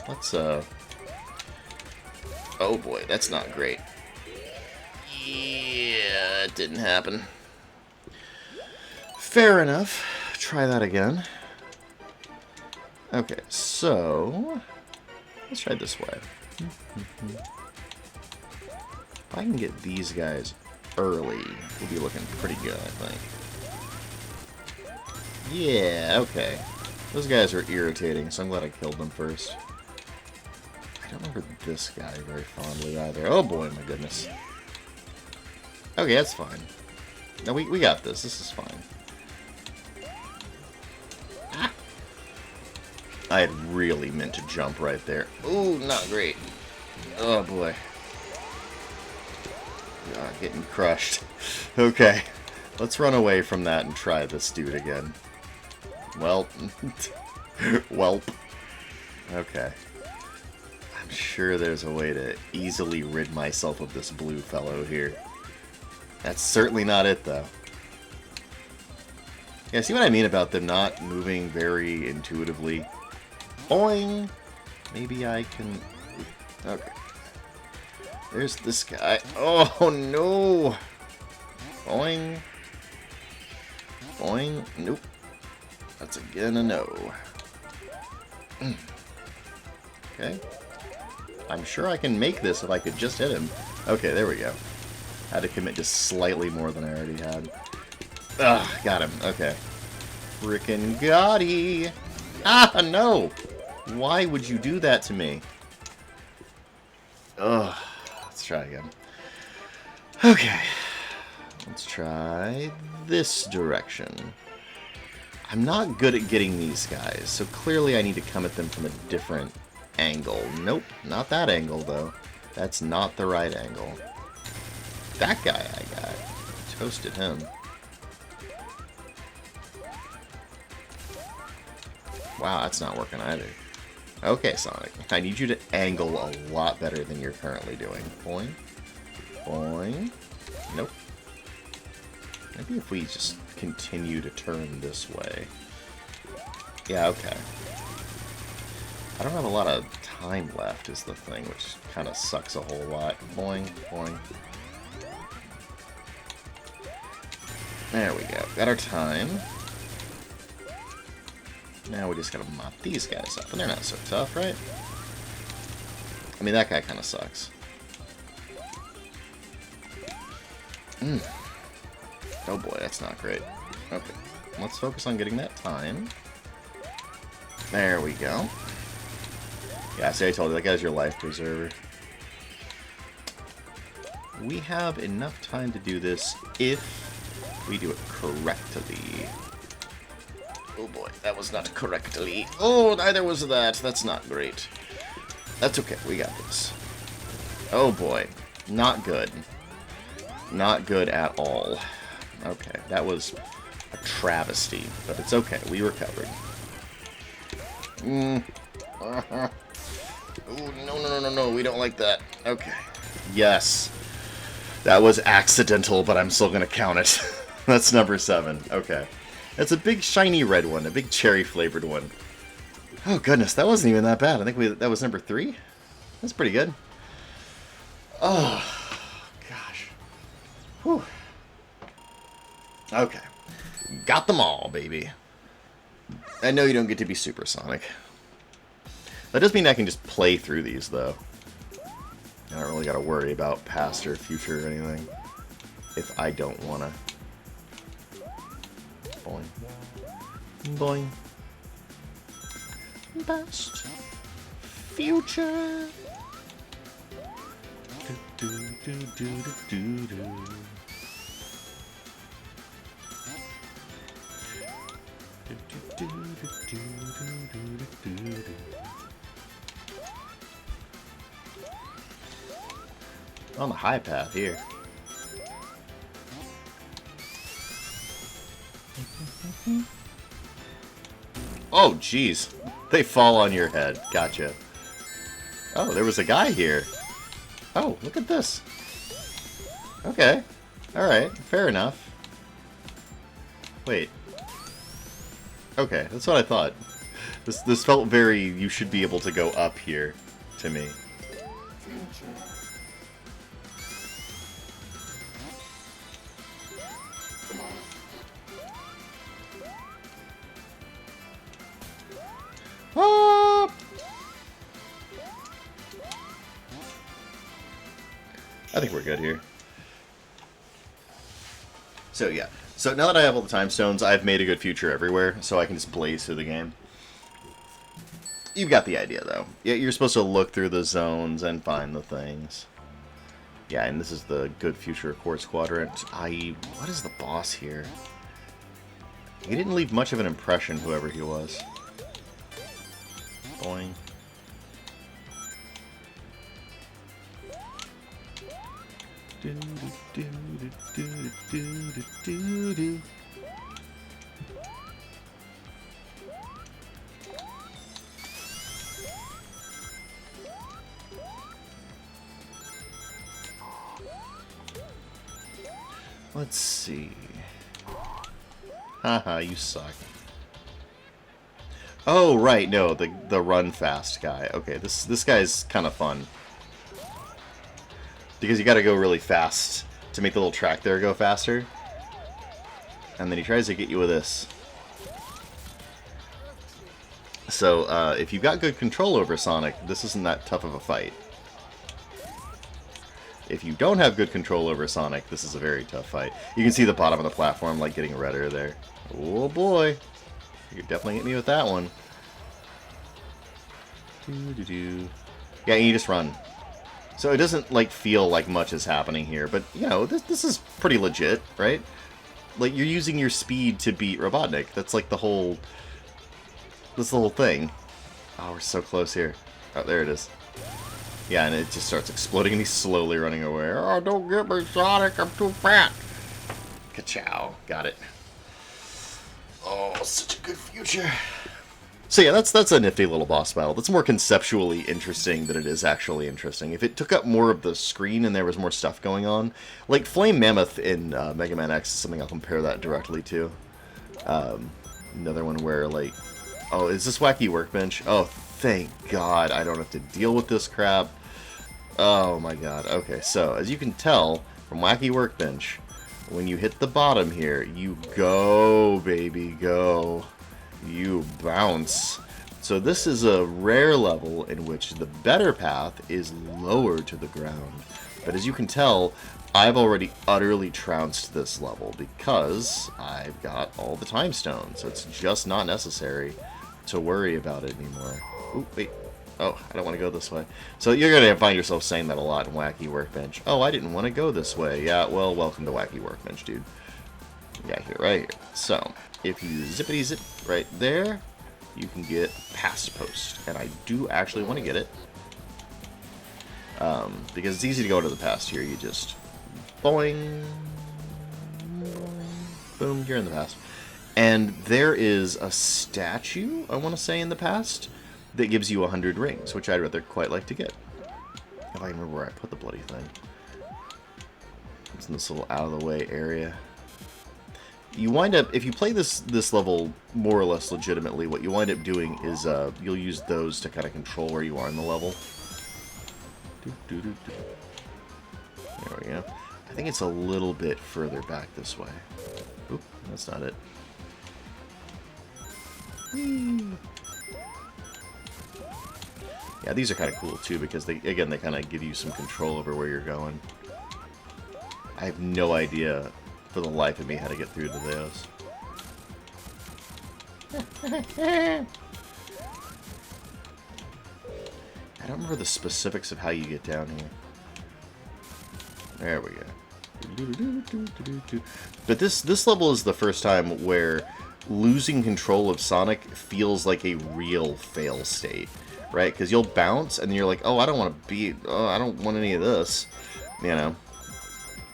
Let's, Oh boy, that's not great. Yeah, it didn't happen. Fair enough. Try that again. Okay, so... Let's try it this way. If I can get these guys early, we'll be looking pretty good, I think. Yeah, okay. Those guys are irritating, so I'm glad I killed them first. I don't remember this guy very fondly either. Oh boy, my goodness. Okay, that's fine. No, we got this. This is fine. I had really meant to jump right there. Ooh, not great. Oh, boy. God, getting crushed. Okay. Let's run away from that and try this dude again. Well. Welp. Okay. I'm sure there's a way to easily rid myself of this blue fellow here. That's certainly not it, though. Yeah, see what I mean about them not moving very intuitively? Boing! Maybe I can... Okay. There's this guy. Oh, no! Boing. Boing. Nope. That's again a no. Okay. I'm sure I can make this if I could just hit him. Okay, there we go. Had to commit just slightly more than I already had. Ugh, got him. Okay. Frickin' Gotti! Ah, no! Why would you do that to me? Ugh. Let's try again. Okay. Let's try this direction. I'm not good at getting these guys, so clearly I need to come at them from a different angle. Nope, not that angle, though. That's not the right angle. That guy I got. Toasted him. Wow, that's not working either. Okay, Sonic. I need you to angle a lot better than you're currently doing. Boing. Boing. Nope. Maybe if we just continue to turn this way. Yeah, okay. I don't have a lot of time left is the thing, which kind of sucks a whole lot. Boing, boing. There we go. Got our time. Now we just gotta mop these guys up, and they're not so tough, right? I mean, that guy kind of sucks. Oh boy, that's not great. Okay, let's focus on getting that time. There we go. Yeah, see, I told you, that guy's your life preserver. We have enough time to do this if we do it correctly. Oh boy, that was not correctly. Oh, neither was that. That's not great. That's okay, we got this. Oh boy, not good. Not good at all. Okay, that was a travesty, but it's okay, we recovered. Ooh, no, we don't like that. Okay. Yes. That was accidental, but I'm still going to count it. That's number 7. Okay. That's a big shiny red one, a big cherry flavored one. Oh goodness, that wasn't even that bad. I think that was number 3. That's pretty good. Oh, gosh. Whew. Okay. Got them all, baby. I know you don't get to be supersonic. That does mean I can just play through these, though. I don't really got to worry about past or future or anything. If I don't want to. Boing. Boing. Past. Future. Do, do, do, do, do, do. On the high path here. Oh, jeez. They fall on your head. Gotcha. Oh, there was a guy here. Oh, look at this. Okay. Alright, fair enough. Wait. Okay, that's what I thought. This felt very, you should be able to go up here, to me. Ah! I think we're good here. So yeah. So now that I have all the time stones, I've made a good future everywhere, so I can just blaze through the game. You've got the idea, though. Yeah, you're supposed to look through the zones and find the things. Yeah, and this is the good future quartz quadrant. What is the boss here? He didn't leave much of an impression, whoever he was. Boing. Let's see. Haha, you suck. Oh, right, no, the run fast guy. Okay, this guy's kind of fun. Because you gotta go really fast to make the little track there go faster. And then he tries to get you with this. So, if you've got good control over Sonic, this isn't that tough of a fight. If you don't have good control over Sonic, this is a very tough fight. You can see the bottom of the platform, like, getting redder there. Oh boy. You could definitely hit me with that one. Yeah, you just run. So it doesn't, like, feel like much is happening here, but, you know, this is pretty legit, right? Like, you're using your speed to beat Robotnik. That's, like, the whole thing. Oh, we're so close here. Oh, there it is. Yeah, and it just starts exploding, and he's slowly running away. Oh, don't get me, Sonic, I'm too fat. Ka-chow. Got it. Oh, such a good future. So yeah, that's a nifty little boss battle. That's more conceptually interesting than it is actually interesting. If it took up more of the screen and there was more stuff going on, like Flame Mammoth in Mega Man X is something I'll compare that directly to. Another one where, like, oh, is this Wacky Workbench? Oh, thank God I don't have to deal with this crap. Oh my God. Okay, so as you can tell from Wacky Workbench, when you hit the bottom here, you go, baby, go. You bounce. So this is a rare level in which the better path is lower to the ground. But as you can tell, I've already utterly trounced this level because I've got all the time stones. So it's just not necessary to worry about it anymore. Ooh, wait. Oh, I don't want to go this way. So you're going to find yourself saying that a lot in Wacky Workbench. Oh, I didn't want to go this way. Yeah, well, welcome to Wacky Workbench, dude. Yeah, here, right here. So, if you zippity zip right there, you can get Past Post. And I do actually want to get it. Because it's easy to go to the past here. You just boing, boom, you're in the past. And there is a statue, I want to say, in the past. that gives you 100 rings, which I'd rather quite like to get. If I remember where I put the bloody thing. It's in this little out-of-the-way area. You wind up, if you play this level more or less legitimately, what you wind up doing is you'll use those to kind of control where you are in the level. There we go. I think it's a little bit further back this way. Oop, that's not it. Yeah, these are kind of cool too because they kind of give you some control over where you're going. I have no idea for the life of me how to get through to those. I don't remember the specifics of how you get down here. There we go. But this level is the first time where losing control of Sonic feels like a real fail state, right? Because you'll bounce and you're like, oh, I don't want to be, oh, I don't want any of this, you know.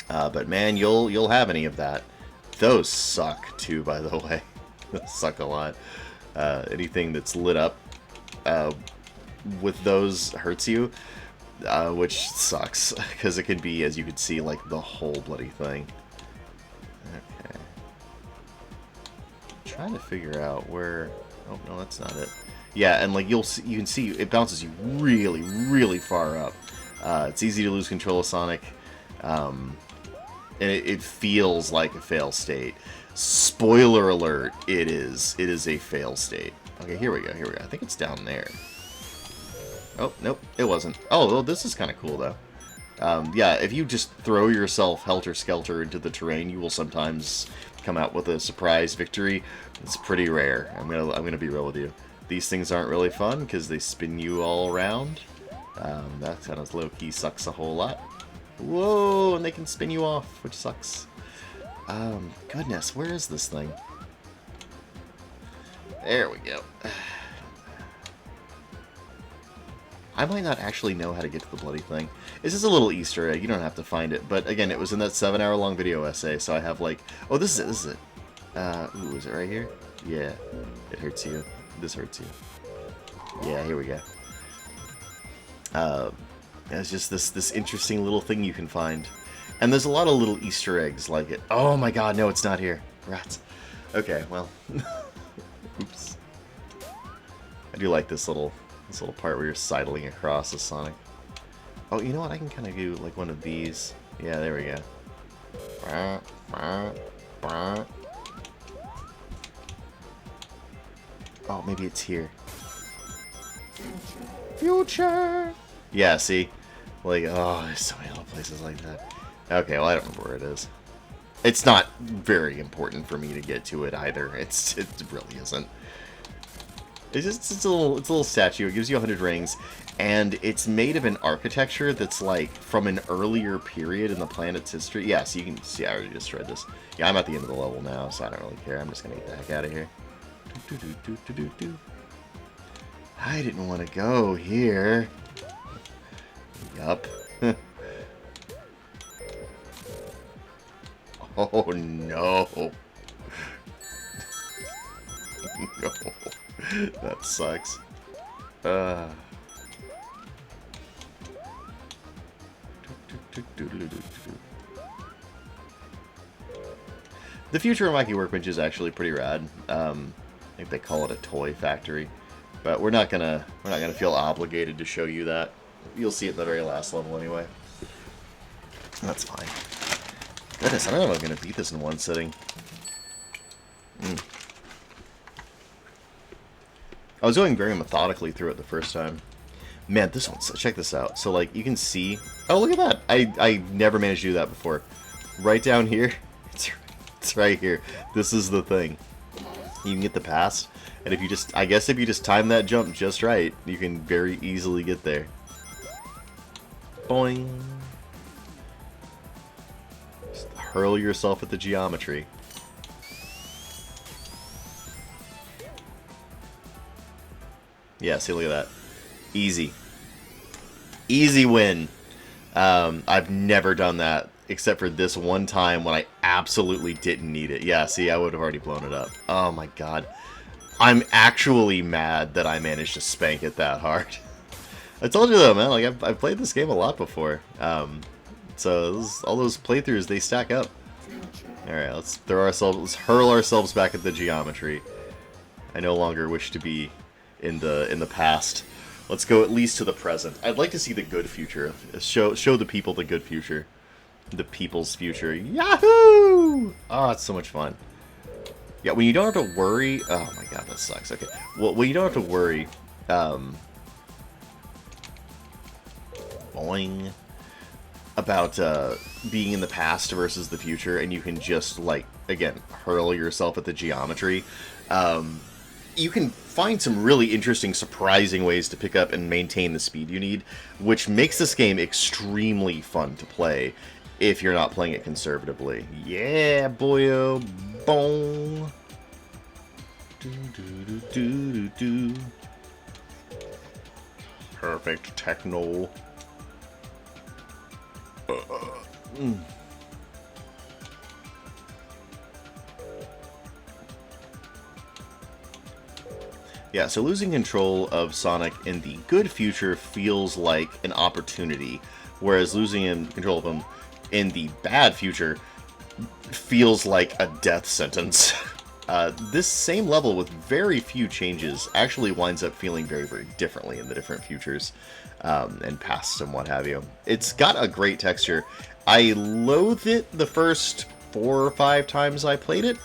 But man, you'll have any of that. Those suck too, by the way. Those suck a lot. Anything that's lit up with those hurts you, which sucks because it can be, as you can see, like the whole bloody thing. Okay. I'm trying to figure out where. Oh no, that's not it. Yeah, and like you can see it bounces you really, really far up. It's easy to lose control of Sonic. And it feels like a fail state. Spoiler alert, it is. It is a fail state. Okay, here we go, here we go. I think it's down there. Oh, nope, it wasn't. Oh, well, this is kind of cool, though. Yeah, if you just throw yourself helter-skelter into the terrain, you will sometimes come out with a surprise victory. It's pretty rare. I'm gonna be real with you. These things aren't really fun, because they spin you all around. That kind of low-key sucks a whole lot. Whoa, and they can spin you off, which sucks. Goodness, where is this thing? There we go. I might not actually know how to get to the bloody thing. It's just a little Easter egg, you don't have to find it. But again, it was in that 7-hour-long video essay, so I have like... Oh, this is it. Ooh, is it right here? Yeah, it hurts you. This hurts you. Yeah, here we go. It's just this interesting little thing you can find. And there's a lot of little Easter eggs like it. Oh my god, no, it's not here. Rats. Okay, well. Oops. I do like this little part where you're sidling across the Sonic. Oh, you know what? I can kind of do like one of these. Yeah, there we go. Oh, maybe it's here. Future! Yeah, see? Like, oh, there's so many little places like that. Okay, well, I don't remember where it is. It's not very important for me to get to it either. It really isn't. It's a little statue. It gives you 100 rings, and it's made of an architecture that's like from an earlier period in the planet's history. Yeah, so you can see. I already just read this. Yeah, I'm at the end of the level now, so I don't really care. I'm just gonna get the heck out of here. I didn't want to go here. Yup. Oh no. No. That sucks. The future of Mikey Workbench is actually pretty rad. I think they call it a toy factory. But we're not gonna feel obligated to show you that. You'll see it in the very last level anyway. That's fine. Goodness, I don't know if I'm gonna beat this in one sitting. I was going very methodically through it the first time. Man, this one, check this out. So like you can see, oh look at that. I never managed to do that before. Right down here, it's right here. This is the thing. You can get the pass, and if you just, I guess if you just time that jump just right, you can very easily get there. Boing. Just hurl yourself at the geometry. Yeah, see, look at that. Easy. Easy win. I've never done that, except for this one time when I absolutely didn't need it. Yeah, see, I would have already blown it up. Oh my god. I'm actually mad that I managed to spank it that hard. I told you though, man, like, I've played this game a lot before. So all those playthroughs, they stack up. Alright, let's hurl ourselves back at the geometry. I no longer wish to be in the past. Let's go at least to the present. I'd like to see the good future. Show the people the good future. The people's future. Yahoo! Oh, it's so much fun. Yeah, when you don't have to worry... Oh my god, that sucks. Okay. Well, when you don't have to worry... Boing. About being in the past versus the future, and you can just, like, again, hurl yourself at the geometry. You can find some really interesting, surprising ways to pick up and maintain the speed you need, which makes this game extremely fun to play if you're not playing it conservatively. Yeah, boyo, boom. Do, do, do, do, do. Perfect techno. Yeah, so losing control of Sonic in the good future feels like an opportunity, whereas losing control of him in the bad future feels like a death sentence. This same level with very few changes actually winds up feeling very, very differently in the different futures and pasts and what have you. It's got a great texture. I loathed it the first 4 or 5 times I played it,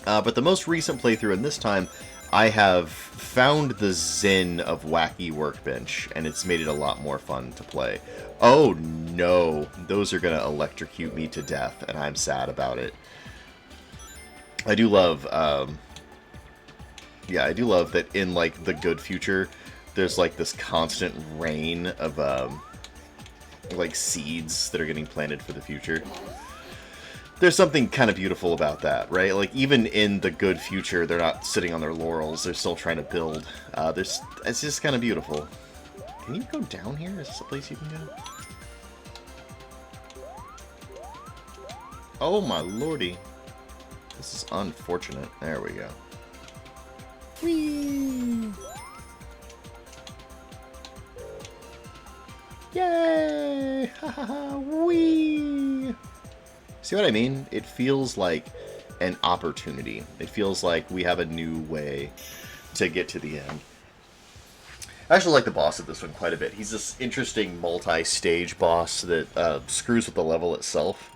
but the most recent playthrough, and this time, I have found the zen of Wacky Workbench, and it's made it a lot more fun to play. Oh no, those are going to electrocute me to death, and I'm sad about it. I do love, yeah, I do love that in, like, the good future, there's, like, this constant rain of, like, seeds that are getting planted for the future. There's something kind of beautiful about that, right? Like, even in the good future, they're not sitting on their laurels. They're still trying to build. It's just kind of beautiful. Can you go down here? Is this a place you can go? Oh, my lordy. This is unfortunate. There we go. Whee! Yay! Ha ha ha! Whee! See what I mean? It feels like an opportunity. It feels like we have a new way to get to the end. I actually like the boss of this one quite a bit. He's this interesting multi-stage boss that screws with the level itself,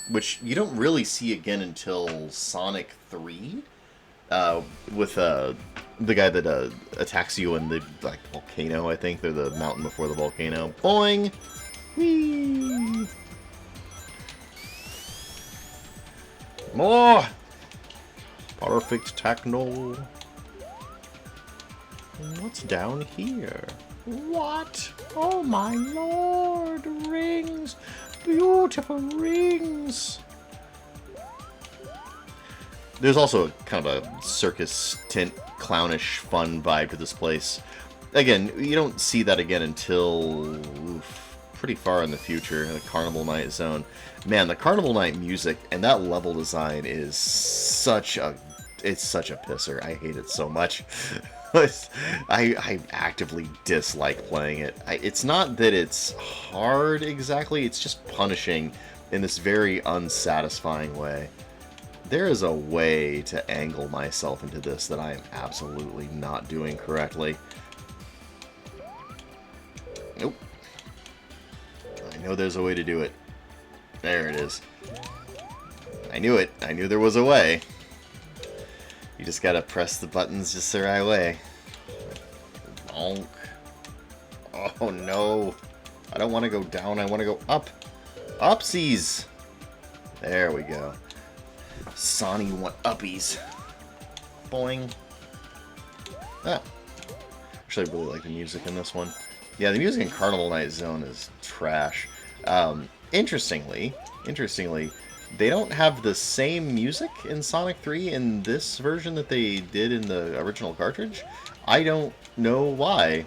which you don't really see again until Sonic 3, with the guy that attacks you in the volcano, I think. They're the mountain before the volcano. Boing! Whee! More! Perfect techno. What's down here? What? Oh my lord! Rings! Beautiful rings! There's also kind of a circus tent, clownish, fun vibe to this place. Again, you don't see that again until pretty far in the future, the Carnival Night Zone. Man, the Carnival Night music and that level design is such a pisser. I hate it so much. I actively dislike playing it. It's not that it's hard exactly, it's just punishing in this very unsatisfying way. There is a way to angle myself into this that I am absolutely not doing correctly. Nope. I know there's a way to do it. There it is. I knew it. I knew there was a way. You just gotta press the buttons just the right way. Bonk. Oh no. I don't want to go down. I want to go up. Upsies. There we go. Sonny want uppies. Boing. Ah. Actually, I really like the music in this one. Yeah, the music in Carnival Night Zone is trash. Interestingly, they don't have the same music in Sonic 3 in this version that they did in the original cartridge. I don't know why.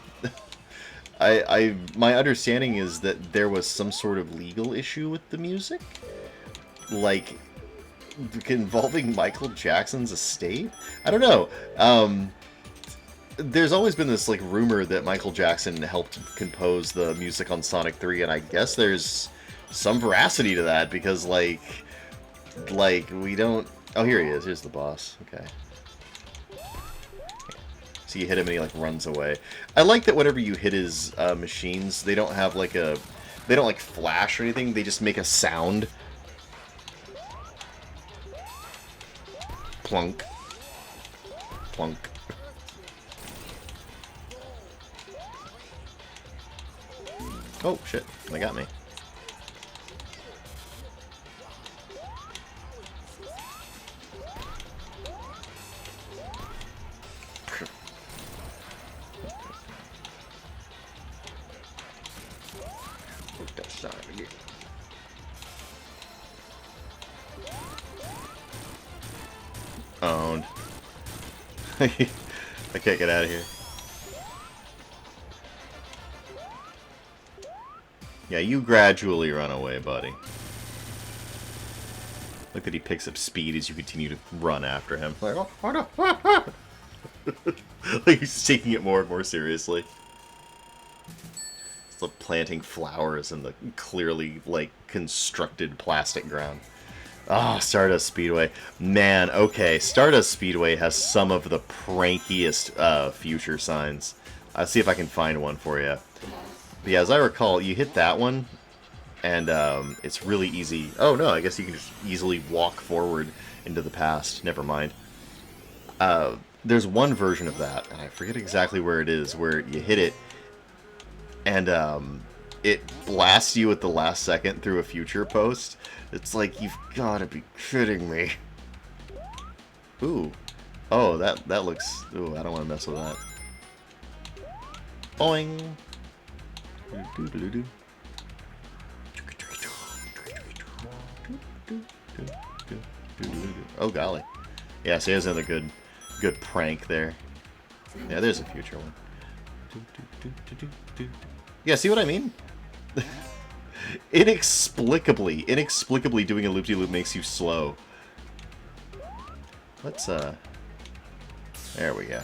My understanding is that there was some sort of legal issue with the music. Like, involving Michael Jackson's estate? I don't know. There's always been this like rumor that Michael Jackson helped compose the music on Sonic 3, and I guess there's some veracity to that because like we don't. Oh, here he is. Here's the boss. Okay. So you hit him and he like runs away. I like that whenever you hit his machines, they don't have like a, they don't like flash or anything. They just make a sound. Plunk. Plunk. Oh shit! They got me. Owned. I can't get out of here. Yeah, you gradually run away, buddy. Look that he picks up speed as you continue to run after him. Like, oh no. Like he's taking it more and more seriously. It's like planting flowers in the clearly, like, constructed plastic ground. Ah, oh, Stardust Speedway. Man, okay, Stardust Speedway has some of the prankiest future signs. I'll see if I can find one for you. But yeah, as I recall, you hit that one, and it's really easy. Oh no, I guess you can just easily walk forward into the past. Never mind. There's one version of that, and I forget exactly where it is, where you hit it, and it blasts you at the last second through a future post. It's like, you've got to be kidding me. Ooh. Oh, that looks... Ooh, I don't want to mess with that. Boing! Oh, golly. Yeah, so there's another good prank there. Yeah, there's a future one. Yeah, see what I mean? Inexplicably doing a loop-de-loop makes you slow. Let's, there we go.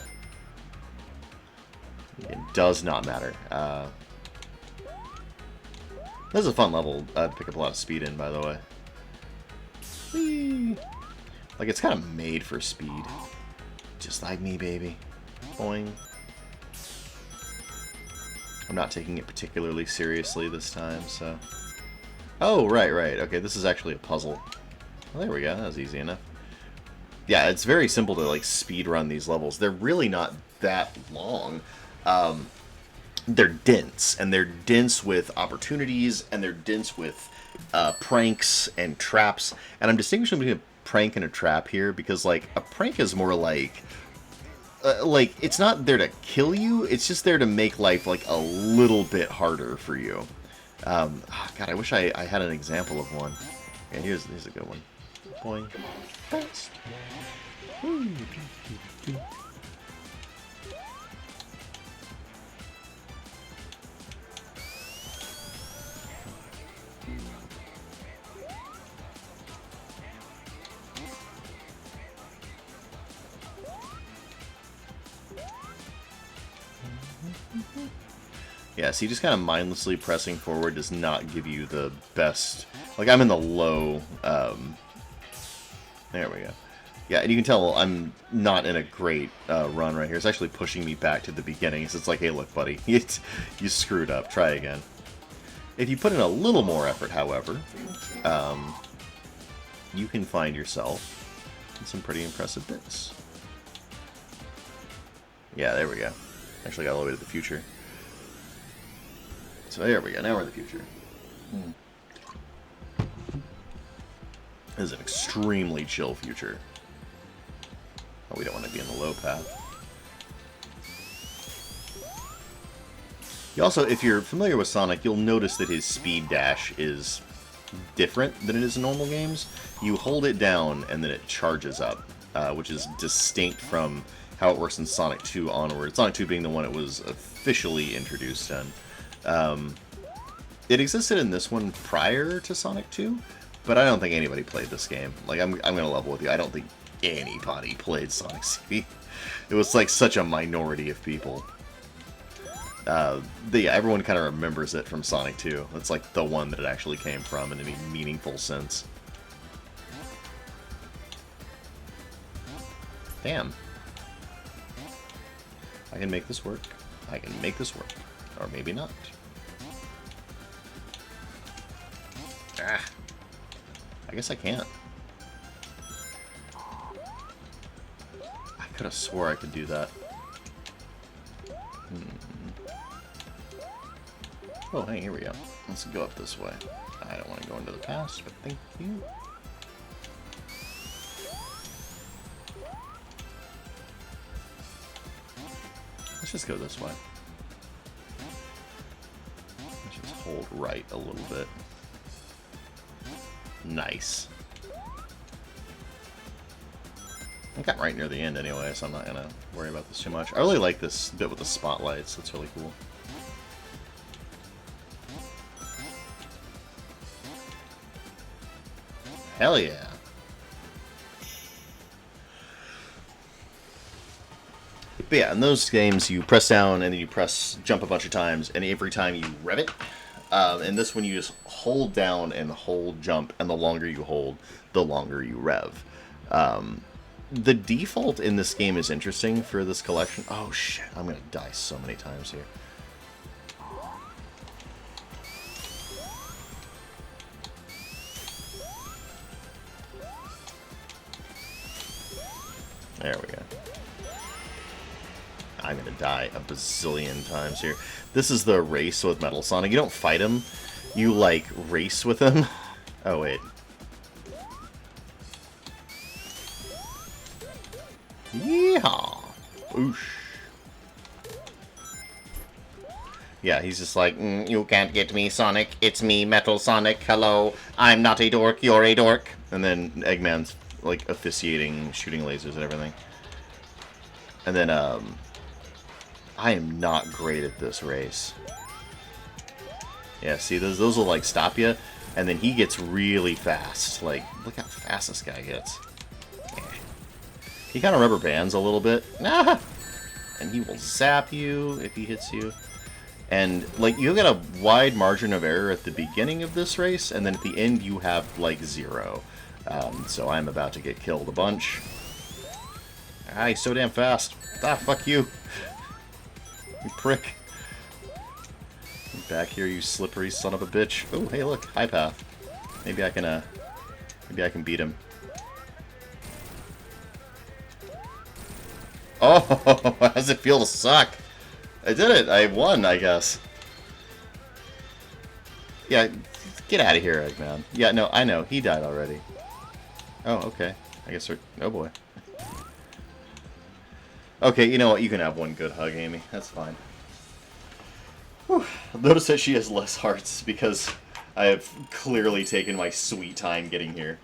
It does not matter. This is a fun level. I'd pick up a lot of speed in, by the way. Whee! Like, it's kind of made for speed. Just like me, baby. Boing. I'm not taking it particularly seriously this time, so... Oh, right. Okay, this is actually a puzzle. Well, there we go. That was easy enough. Yeah, it's very simple to, like, speed run these levels. They're really not that long. They're dense, and they're dense with opportunities, and they're dense with pranks and traps. And I'm distinguishing between a prank and a trap here, because, like, a prank is more like... it's not there to kill you, it's just there to make life, like, a little bit harder for you. Oh, God, I wish I had an example of one. Okay, here's a good one. Boing. Fast. Woo. Yeah, see, just kind of mindlessly pressing forward does not give you the best... Like, I'm in the low... There we go. Yeah, and you can tell I'm not in a great run right here. It's actually pushing me back to the beginning. So it's like, hey, look, buddy, you screwed up. Try again. If you put in a little more effort, however, you can find yourself in some pretty impressive bits. Yeah, there we go. Actually got all the way to the future. So there we go, now we're in the future. This is an extremely chill future. Oh, we don't want to be in the low path. You also, if you're familiar with Sonic, you'll notice that his speed dash is different than it is in normal games. You hold it down and then it charges up, which is distinct from how it works in Sonic 2 onward. Sonic 2 being the one it was officially introduced in. It existed in this one prior to Sonic 2, But I don't think anybody played this game. Like, I'm gonna level with you. I don't think anybody played Sonic CD. It was like such a minority of people. Yeah, everyone kind of remembers it from Sonic 2. It's like the one that it actually came from in any meaningful sense. Damn. I can make this work. I can make this work. Or maybe not. Ah. I guess I can't. I could have swore I could do that. Oh, hey, here we go. Let's go up this way. I don't want to go into the past, but thank you. Let's just go this way. Let's just hold right a little bit. Nice. I got right near the end anyway, so I'm not gonna worry about this too much. I really like this bit with the spotlights. That's really cool. Hell yeah. But yeah, in those games, you press down and then you press jump a bunch of times, and every time you rev it. And this one you just hold down and hold jump, and the longer you hold, the longer you rev. The default in this game is interesting for this collection. Oh shit, I'm gonna die so many times here. There we go. I'm gonna die a bazillion times here. This is the race with Metal Sonic. You don't fight him, you like race with him. Oh wait. Yeehaw! Oosh. Yeah, he's just like, you can't get me, Sonic. It's me, Metal Sonic. Hello, I'm not a dork, you're a dork. And then Eggman's like officiating, shooting lasers and everything. And then I am not great at this race. Yeah, see, those will like stop you, and then he gets really fast. Like, look how fast this guy gets. Yeah. He kind of rubber bands a little bit. Ah! And he will zap you if he hits you. And like, you get a wide margin of error at the beginning of this race, and then at the end you have like 0. So I'm about to get killed a bunch. Ah, he's so damn fast. Ah, fuck you. You prick. Back here, you slippery son of a bitch. Oh, hey, look, high path. Maybe I can beat him. Oh, how does it feel to suck? I did it. I won, I guess. Yeah, get out of here, Eggman. Yeah, no, I know. He died already. Oh, okay. I guess we're... Oh, boy. Okay, you know what? You can have one good hug, Amy. That's fine. Whew. Notice that she has less hearts because I have clearly taken my sweet time getting here.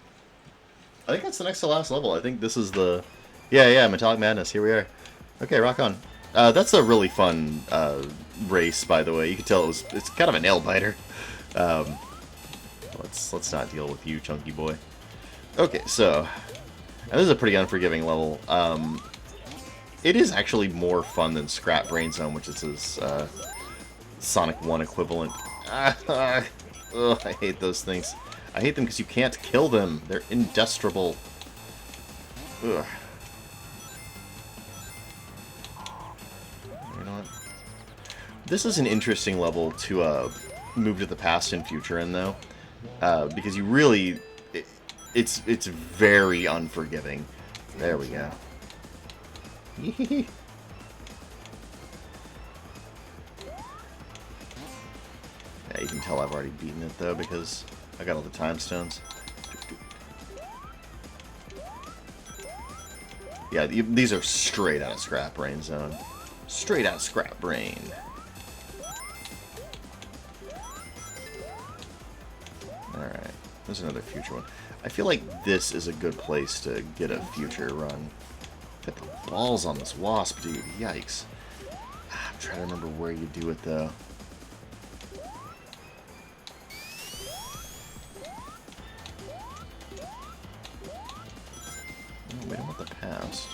I think that's the next to last level. I think this is the... Yeah, Metallic Madness. Here we are. Okay, rock on. That's a really fun race, by the way. You can tell it's kind of a nail-biter. Let's not deal with you, chunky boy. Okay, so... And this is a pretty unforgiving level. It is actually more fun than Scrap Brain Zone, which is his Sonic 1 equivalent. Ugh, I hate those things. I hate them because you can't kill them. They're indestructible. Ugh. You know what? This is an interesting level to move to the past and future in, though. Because you really... It's very unforgiving. There we go. Yeah, you can tell I've already beaten it, though, because I got all the time stones. Yeah, these are straight out of Scrap Brain Zone. Straight out of Scrap Brain. Alright, there's another future one. I feel like this is a good place to get a future run. Got the balls on this wasp, dude. Yikes. I'm trying to remember where you do it, though. past.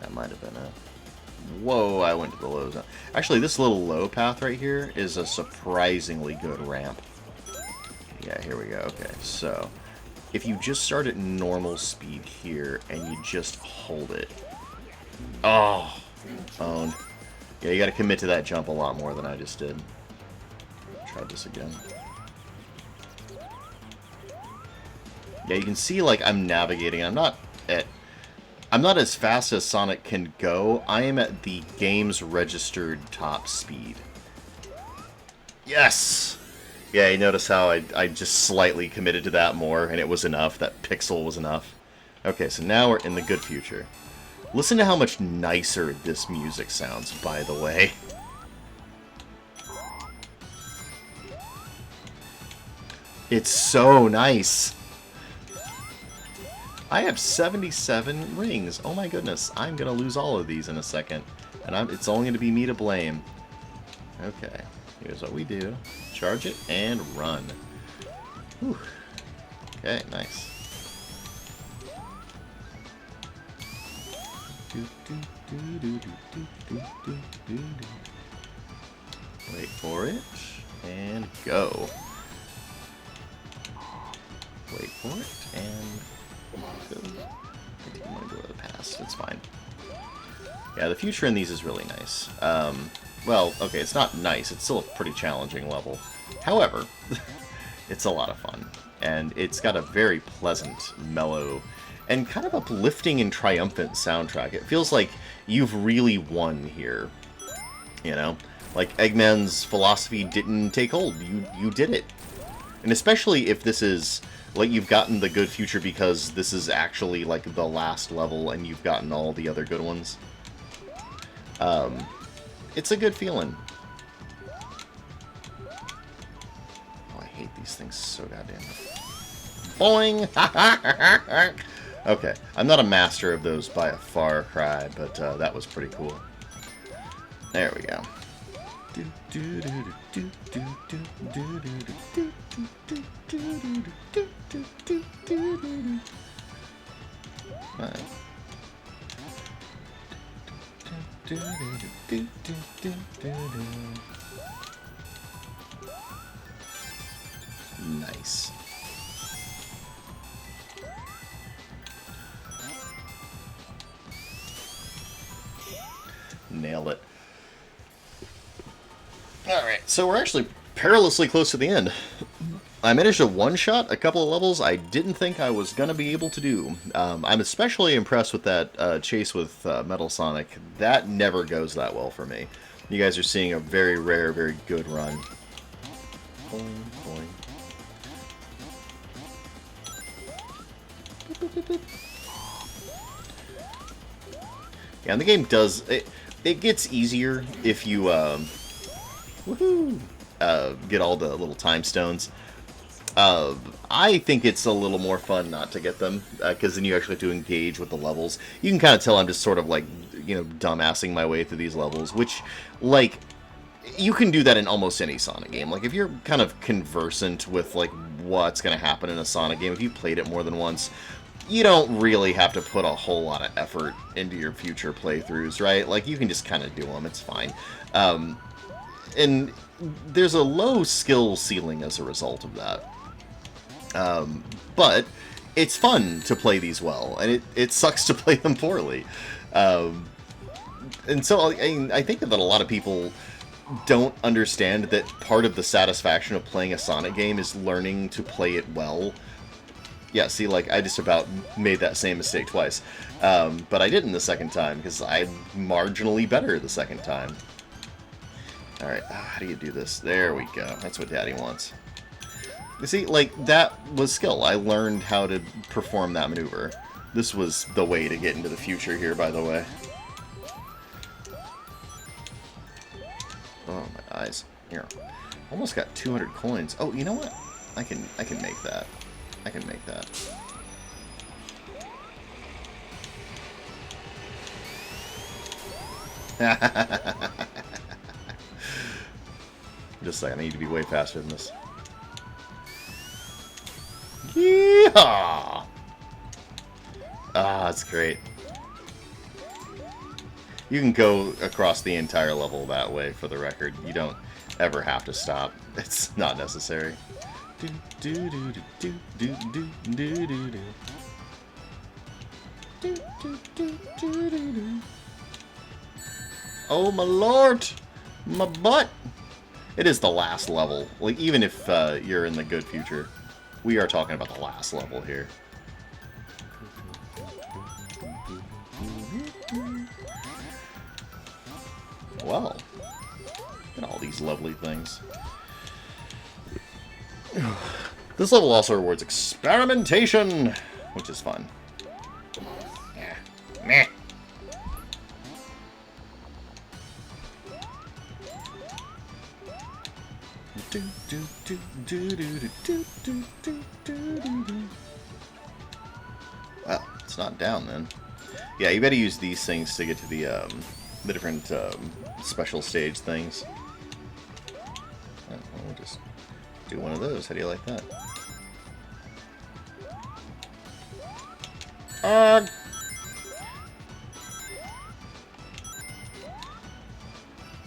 That might have been it. Whoa, I went to the low zone. Actually, this little low path right here is a surprisingly good ramp. Yeah, here we go. Okay, so if you just start at normal speed here and you just hold it. Oh, owned. Yeah, you got to commit to that jump a lot more than I just did. Try this again. Yeah, you can see like I'm navigating. I'm not as fast as Sonic can go. I am at the game's registered top speed. Yes! Yeah, you notice how I just slightly committed to that more, and it was enough. That pixel was enough. Okay, so now we're in the good future. Listen to how much nicer this music sounds, by the way. It's so nice. I have 77 rings. Oh my goodness. I'm going to lose all of these in a second. And it's only going to be me to blame. Okay. Here's what we do. Charge it and run. Whew. Okay, nice. Wait for it. And go. Wait for it. And go. I didn't want to go to the past. It's fine. Yeah, the future in these is really nice. Well, okay, it's not nice. It's still a pretty challenging level. However, it's a lot of fun. And it's got a very pleasant, mellow, and kind of uplifting and triumphant soundtrack. It feels like you've really won here. You know? Like, Eggman's philosophy didn't take hold. You did it. And especially if this is, like, you've gotten the good future because this is actually, like, the last level and you've gotten all the other good ones. It's a good feeling. Oh, I hate these things so goddamn much. Boing! Okay, I'm not a master of those by a far cry, but that was pretty cool. There we go. Right. Nice. Nailed it. Alright, so we're actually perilously close to the end. I managed to one-shot a couple of levels I didn't think I was going to be able to do. I'm especially impressed with that chase with Metal Sonic. That never goes that well for me. You guys are seeing a very rare, very good run. Boing, boing. Yeah, and the game does... It gets easier if you woohoo, get all the little time stones. I think it's a little more fun not to get them, because then you actually have to engage with the levels. You can kind of tell I'm just sort of like, you know, dumbassing my way through these levels, which, like, you can do that in almost any Sonic game. Like, if you're kind of conversant with, like, what's going to happen in a Sonic game, if you played it more than once, you don't really have to put a whole lot of effort into your future playthroughs, right? Like, you can just kind of do them, it's fine. And there's a low skill ceiling as a result of that. But it's fun to play these well, and it sucks to play them poorly. And so I think that a lot of people don't understand that part of the satisfaction of playing a Sonic game is learning to play it well. Yeah, see, like, I just about made that same mistake twice. But I didn't the second time, because I'm marginally better the second time. Alright, how do you do this? There we go. That's what Daddy wants. You see, like, that was skill. I learned how to perform that maneuver. This was the way to get into the future here, by the way. Oh, my eyes. Here. Almost got 200 coins. Oh, you know what? I can make that. I can make that. Just a second, I need to be way faster than this. Yeehaw! Ah, that's great. You can go across the entire level that way, for the record. You don't ever have to stop. It's not necessary. Oh my lord! My butt! It is the last level. Like, even if you're in the good future, we are talking about the last level here. Well, look at all these lovely things. This level also rewards experimentation, which is fun. Yeah. Meh. Well, it's not down then. Yeah, you better use these things to get to the different special stage things. Oh, well, we'll just do one of those. How do you like that?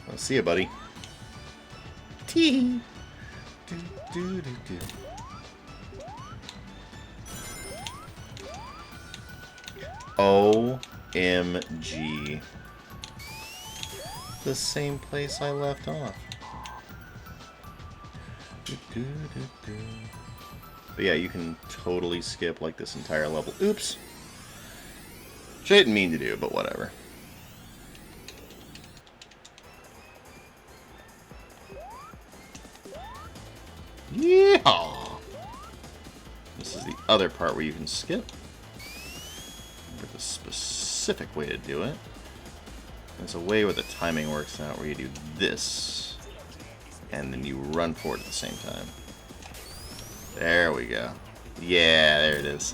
I'll see you, buddy. Tee. Do. OMG. The same place I left off. But yeah, you can totally skip like this entire level. Oops. Which I didn't mean to do, but whatever. Yeehaw! This is the other part where you can skip. With a specific way to do it. There's a way where the timing works out where you do this. And then you run forward at the same time. There we go. Yeah, there it is.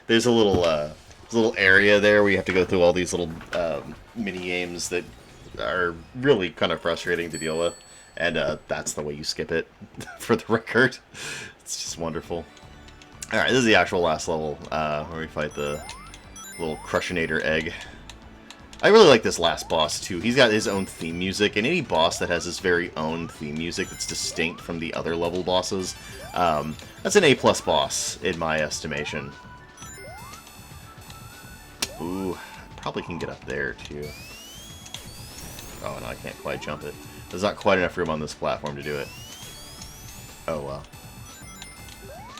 There's a little area there where you have to go through all these little mini games that are really kind of frustrating to deal with, and that's the way you skip it. For the record, it's just wonderful. All right, this is the actual last level where we fight the little Crushinator egg. I really like this last boss too. He's got his own theme music, and any boss that has his very own theme music that's distinct from the other level bosses, that's an A+ boss in my estimation. Ooh, probably can get up there too. Oh no, I can't quite jump it. There's not quite enough room on this platform to do it. Oh well.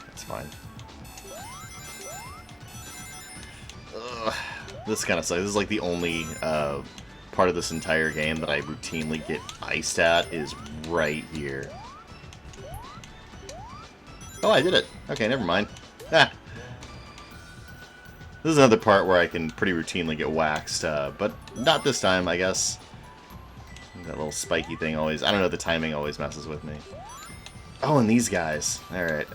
That's fine. Ugh, this kind of sucks. This is like the only part of this entire game that I routinely get iced at is right here. Oh, I did it. Okay, never mind. Ah. This is another part where I can pretty routinely get waxed, but not this time, I guess. That little spiky thing always... I don't know, the timing always messes with me. Oh, and these guys. Alright,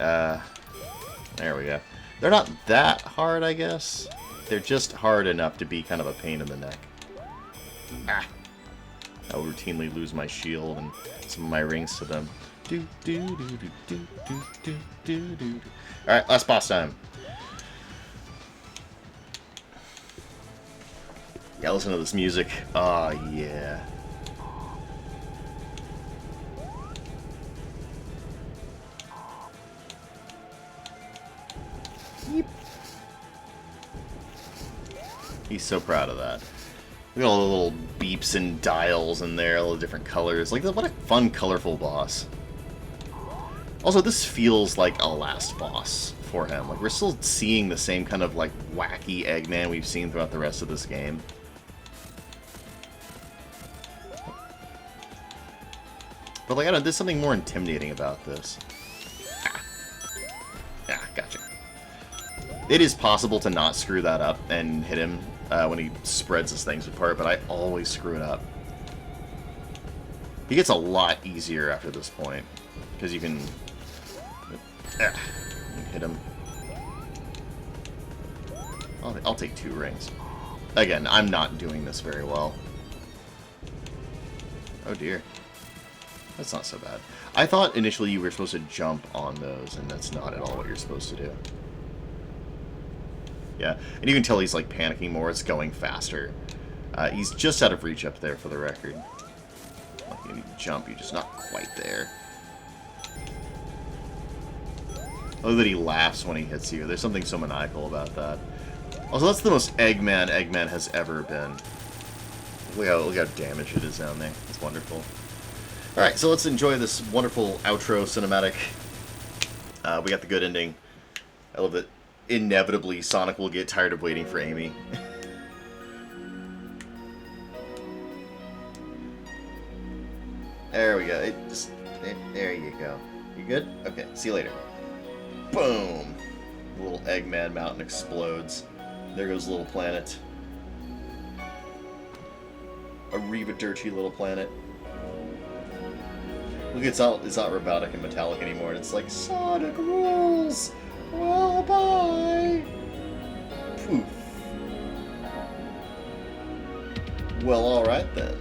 there we go. They're not that hard, I guess. They're just hard enough to be kind of a pain in the neck. Ah. I'll routinely lose my shield and some of my rings to them. Alright, last boss time. Yeah, listen to this music. Oh, yeah. Yep. He's so proud of that. Look at all the little beeps and dials in there, all the different colors. Like, what a fun, colorful boss. Also, this feels like a last boss for him. Like, we're still seeing the same kind of, like, wacky Eggman we've seen throughout the rest of this game. But, like, I don't know, there's something more intimidating about this. Ah, gotcha. It is possible to not screw that up and hit him when he spreads his things apart, but I always screw it up. He gets a lot easier after this point, because you can hit him. I'll take 2 rings. Again, I'm not doing this very well. Oh dear. That's not so bad. I thought initially you were supposed to jump on those, and that's not at all what you're supposed to do. Yeah, and you can tell he's like panicking more. It's going faster. He's just out of reach up there, for the record. Like, you need to jump, you're just not quite there. Oh, that he laughs when he hits you. There's something so maniacal about that. Also, that's the most Eggman has ever been. Look how damaged it is down there. It's wonderful. Alright, so let's enjoy this wonderful outro cinematic. We got the good ending. I love that inevitably Sonic will get tired of waiting for Amy. There we go. There you go. You good? Okay, see you later. Boom! The little Eggman mountain explodes. There goes Little Planet. A Reba-dirty little planet. Look, it's not robotic and metallic anymore. It's like, Sonic rules! Well, bye! Poof. Well, alright then.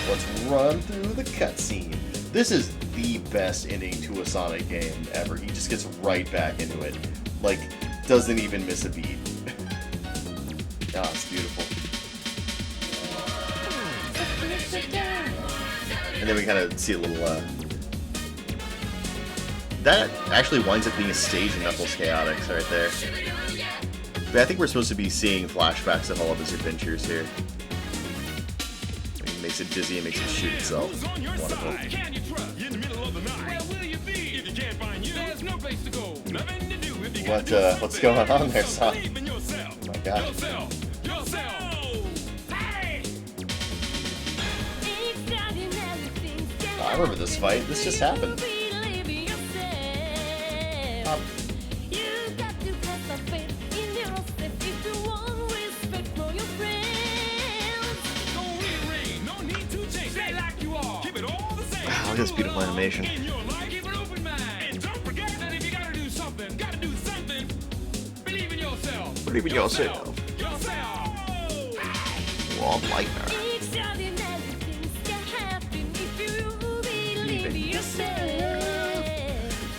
Let's run through the cutscene. This is the best ending to a Sonic game ever. He just gets right back into it. Like, doesn't even miss a beat. Ah, it's beautiful. And then we kind of see a little, that actually winds up being a stage in Knuckles Chaotix right there. But I think we're supposed to be seeing flashbacks of all of his adventures here. It makes it dizzy and makes it shoot itself. Wonderful. What's going on there, son? Oh my god. Oh, I remember this fight. This just happened. Look at this beautiful animation. Believe in yourself. Well, I'm like that.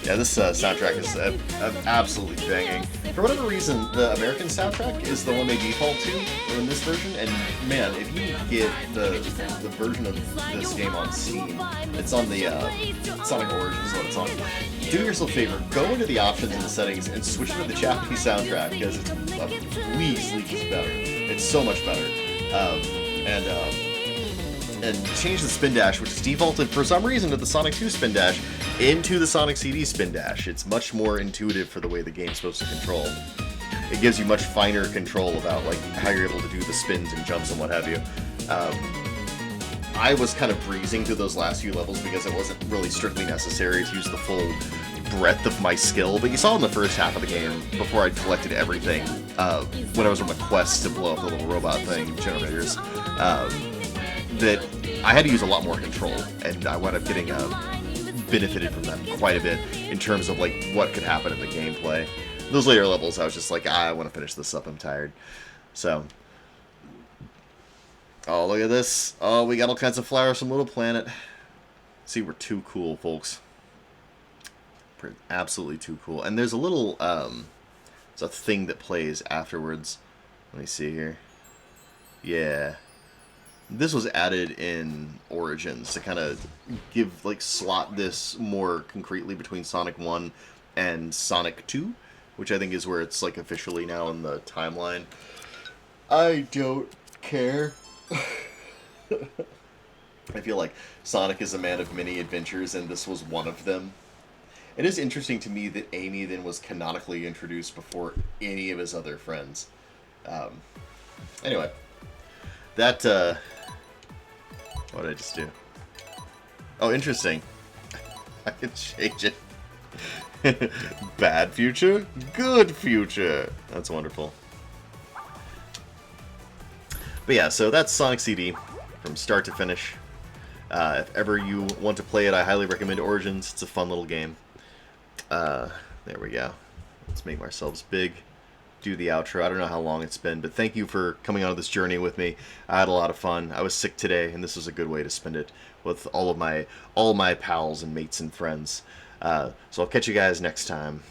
Yeah, this soundtrack is absolutely banging. For whatever reason, the American soundtrack is the one they default to in this version, and man, if you get the version of this game on Steam, it's on the Sonic Origins is what it's on. Do yourself a favor, go into the options in the settings and switch it to the Japanese soundtrack, because it's leagues better. It's so much better. And change the spin dash, which is defaulted for some reason to the Sonic 2 spin dash, into the Sonic CD spin dash. It's much more intuitive for the way the game's supposed to control. It gives you much finer control about like how you're able to do the spins and jumps and what have you. I was kind of breezing through those last few levels because it wasn't really strictly necessary to use the full breadth of my skill, but you saw in the first half of the game, before I'd collected everything, when I was on the quest to blow up the little robot thing generators, that I had to use a lot more control, and I wound up getting benefited from that quite a bit in terms of like what could happen in the gameplay. Those later levels, I was just like, I want to finish this up, I'm tired. So, oh, look at this. Oh, we got all kinds of flowers from Little Planet. See, we're too cool, folks. We're absolutely too cool. And there's a little, it's a thing that plays afterwards. Let me see here. Yeah. This was added in Origins to kind of give, like, slot this more concretely between Sonic 1 and Sonic 2, which I think is where it's, like, officially now in the timeline. I don't care. I feel like Sonic is a man of many adventures, and this was one of them. It is interesting to me that Amy then was canonically introduced before any of his other friends. Anyway, that, what did I just do? Oh, interesting. I can change it. Bad future, good future. That's wonderful. But yeah, so that's Sonic CD from start to finish. If ever you want to play it, I highly recommend Origins. It's a fun little game. There we go. Let's make ourselves big. do the outro. I don't know how long it's been, but thank you for coming on this journey with me. I had a lot of fun. I was sick today, and this was a good way to spend it with all my pals and mates and friends. So I'll catch you guys next time.